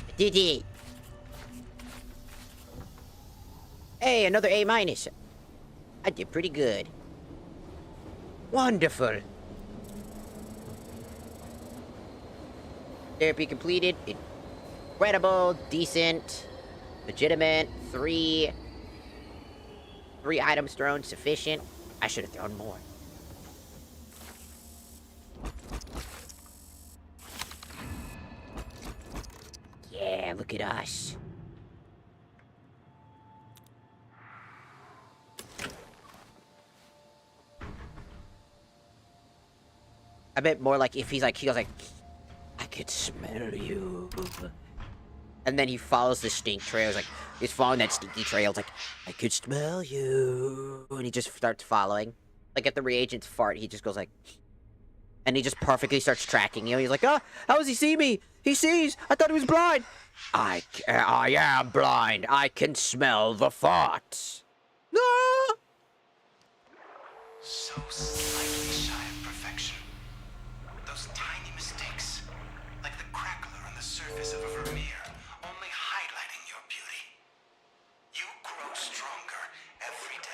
Speaker 1: I did it. Hey, another A minus. I did pretty good. Wonderful. Therapy completed. Incredible, decent, legitimate. Three items thrown, sufficient. I should have thrown more. Yeah, look at us. I bet more like if he goes like, I could smell you. And then he follows the stink trail. He's like, he's following that stinky trail. It's like, I could smell you. And he just starts following. Like if the reagents fart, he just goes like, and he just perfectly starts tracking you. He's like, oh, how does he see me? He sees. I thought he was blind. I am blind. I can smell the farts. No.
Speaker 4: So slightly shy of perfection. Those tiny mistakes, like the crackler on the surface of a vermeer, only highlighting your beauty. You grow stronger every day.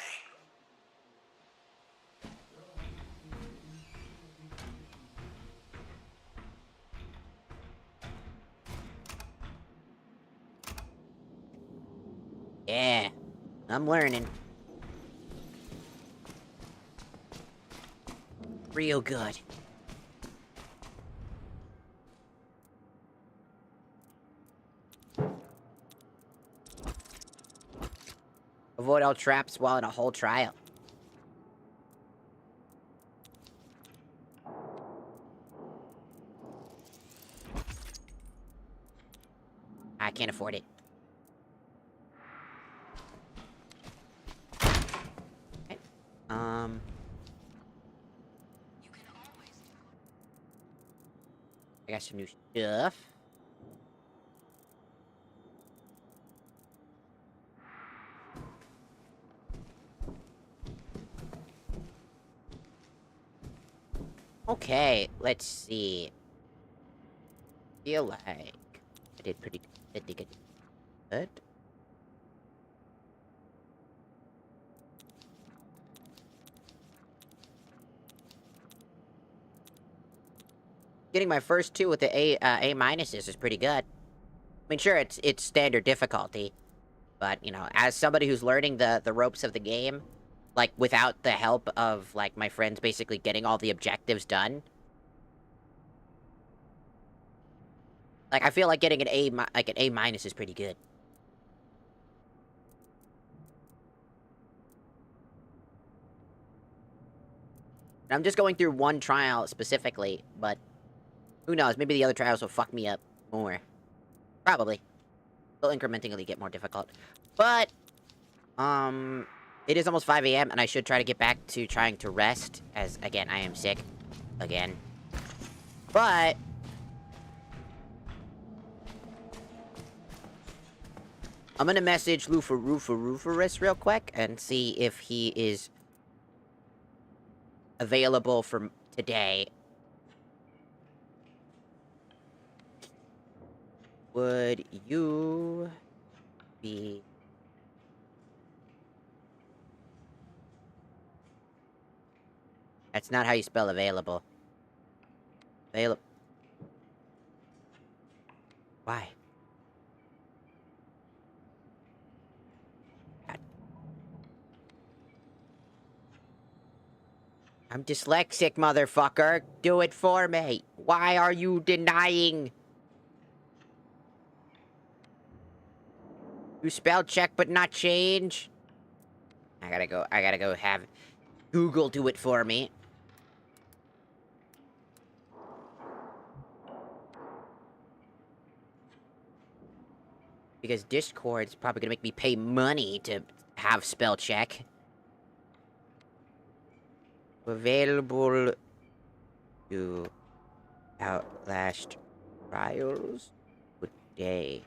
Speaker 1: Yeah, I'm learning. Real good. Avoid all traps while in a whole trial. I can't afford it. Okay. I got some new stuff. Okay, let's see. Feel like I did pretty good. I think I did good. Getting my first two with the A minuses is pretty good. I mean, sure, it's standard difficulty, but you know, as somebody who's learning the ropes of the game, like without the help of like my friends basically getting all the objectives done, like I feel like getting an A minus is pretty good. And I'm just going through one trial specifically, but who knows? Maybe the other trials will fuck me up more. Probably. They'll incrementally get more difficult. But, it is almost 5 a.m. and I should try to get back to trying to rest, as, again, I am sick. Again. But I'm gonna message Lufa real quick and see if he is available for today. Would you be... That's not how you spell available. Why? God. I'm dyslexic, motherfucker. Do it for me. Why are you denying? You spell check but not change? I gotta go have Google do it for me. Because Discord's probably gonna make me pay money to have spell check. Available to Outlast trials today.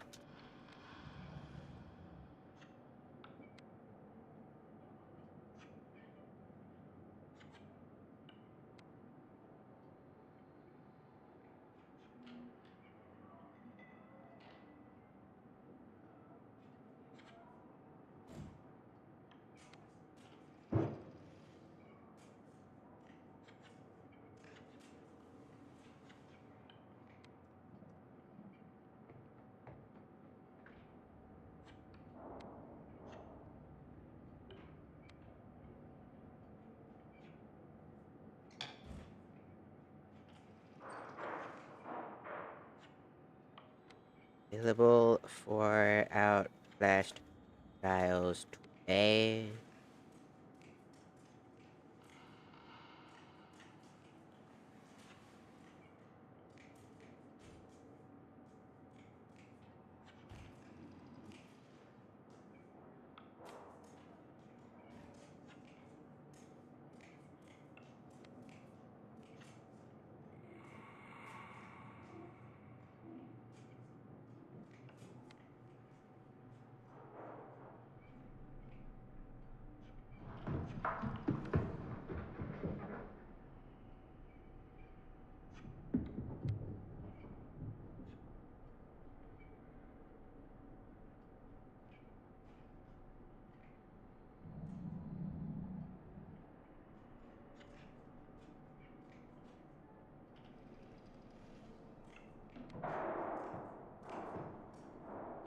Speaker 1: Available for Outlast trials today.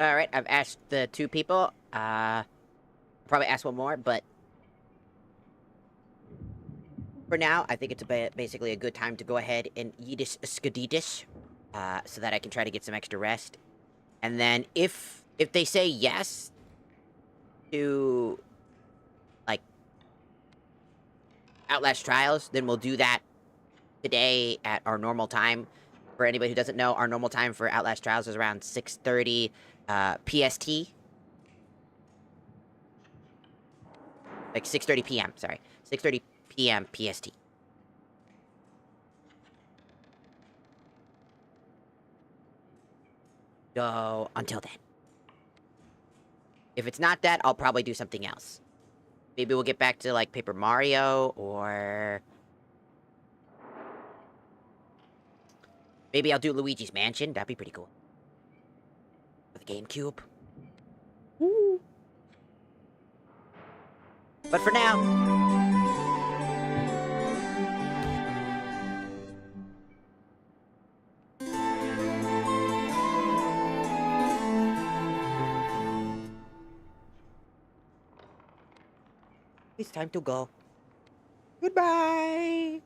Speaker 1: Alright, I've asked the 2 people. Probably ask one more, but for now, I think it's basically a good time to go ahead and yeetus skaditus, so that I can try to get some extra rest. And then if they say yes to, like, Outlast Trials, then we'll do that today at our normal time. For anybody who doesn't know, our normal time for Outlast Trials is around 6:30 PST. Like 6:30 p.m., sorry. 6:30 p.m. PST. So, until then. If it's not that, I'll probably do something else. Maybe we'll get back to, like, Paper Mario, or... maybe I'll do Luigi's Mansion. That'd be pretty cool. For the GameCube. Woo! But for now... it's time to go. Goodbye!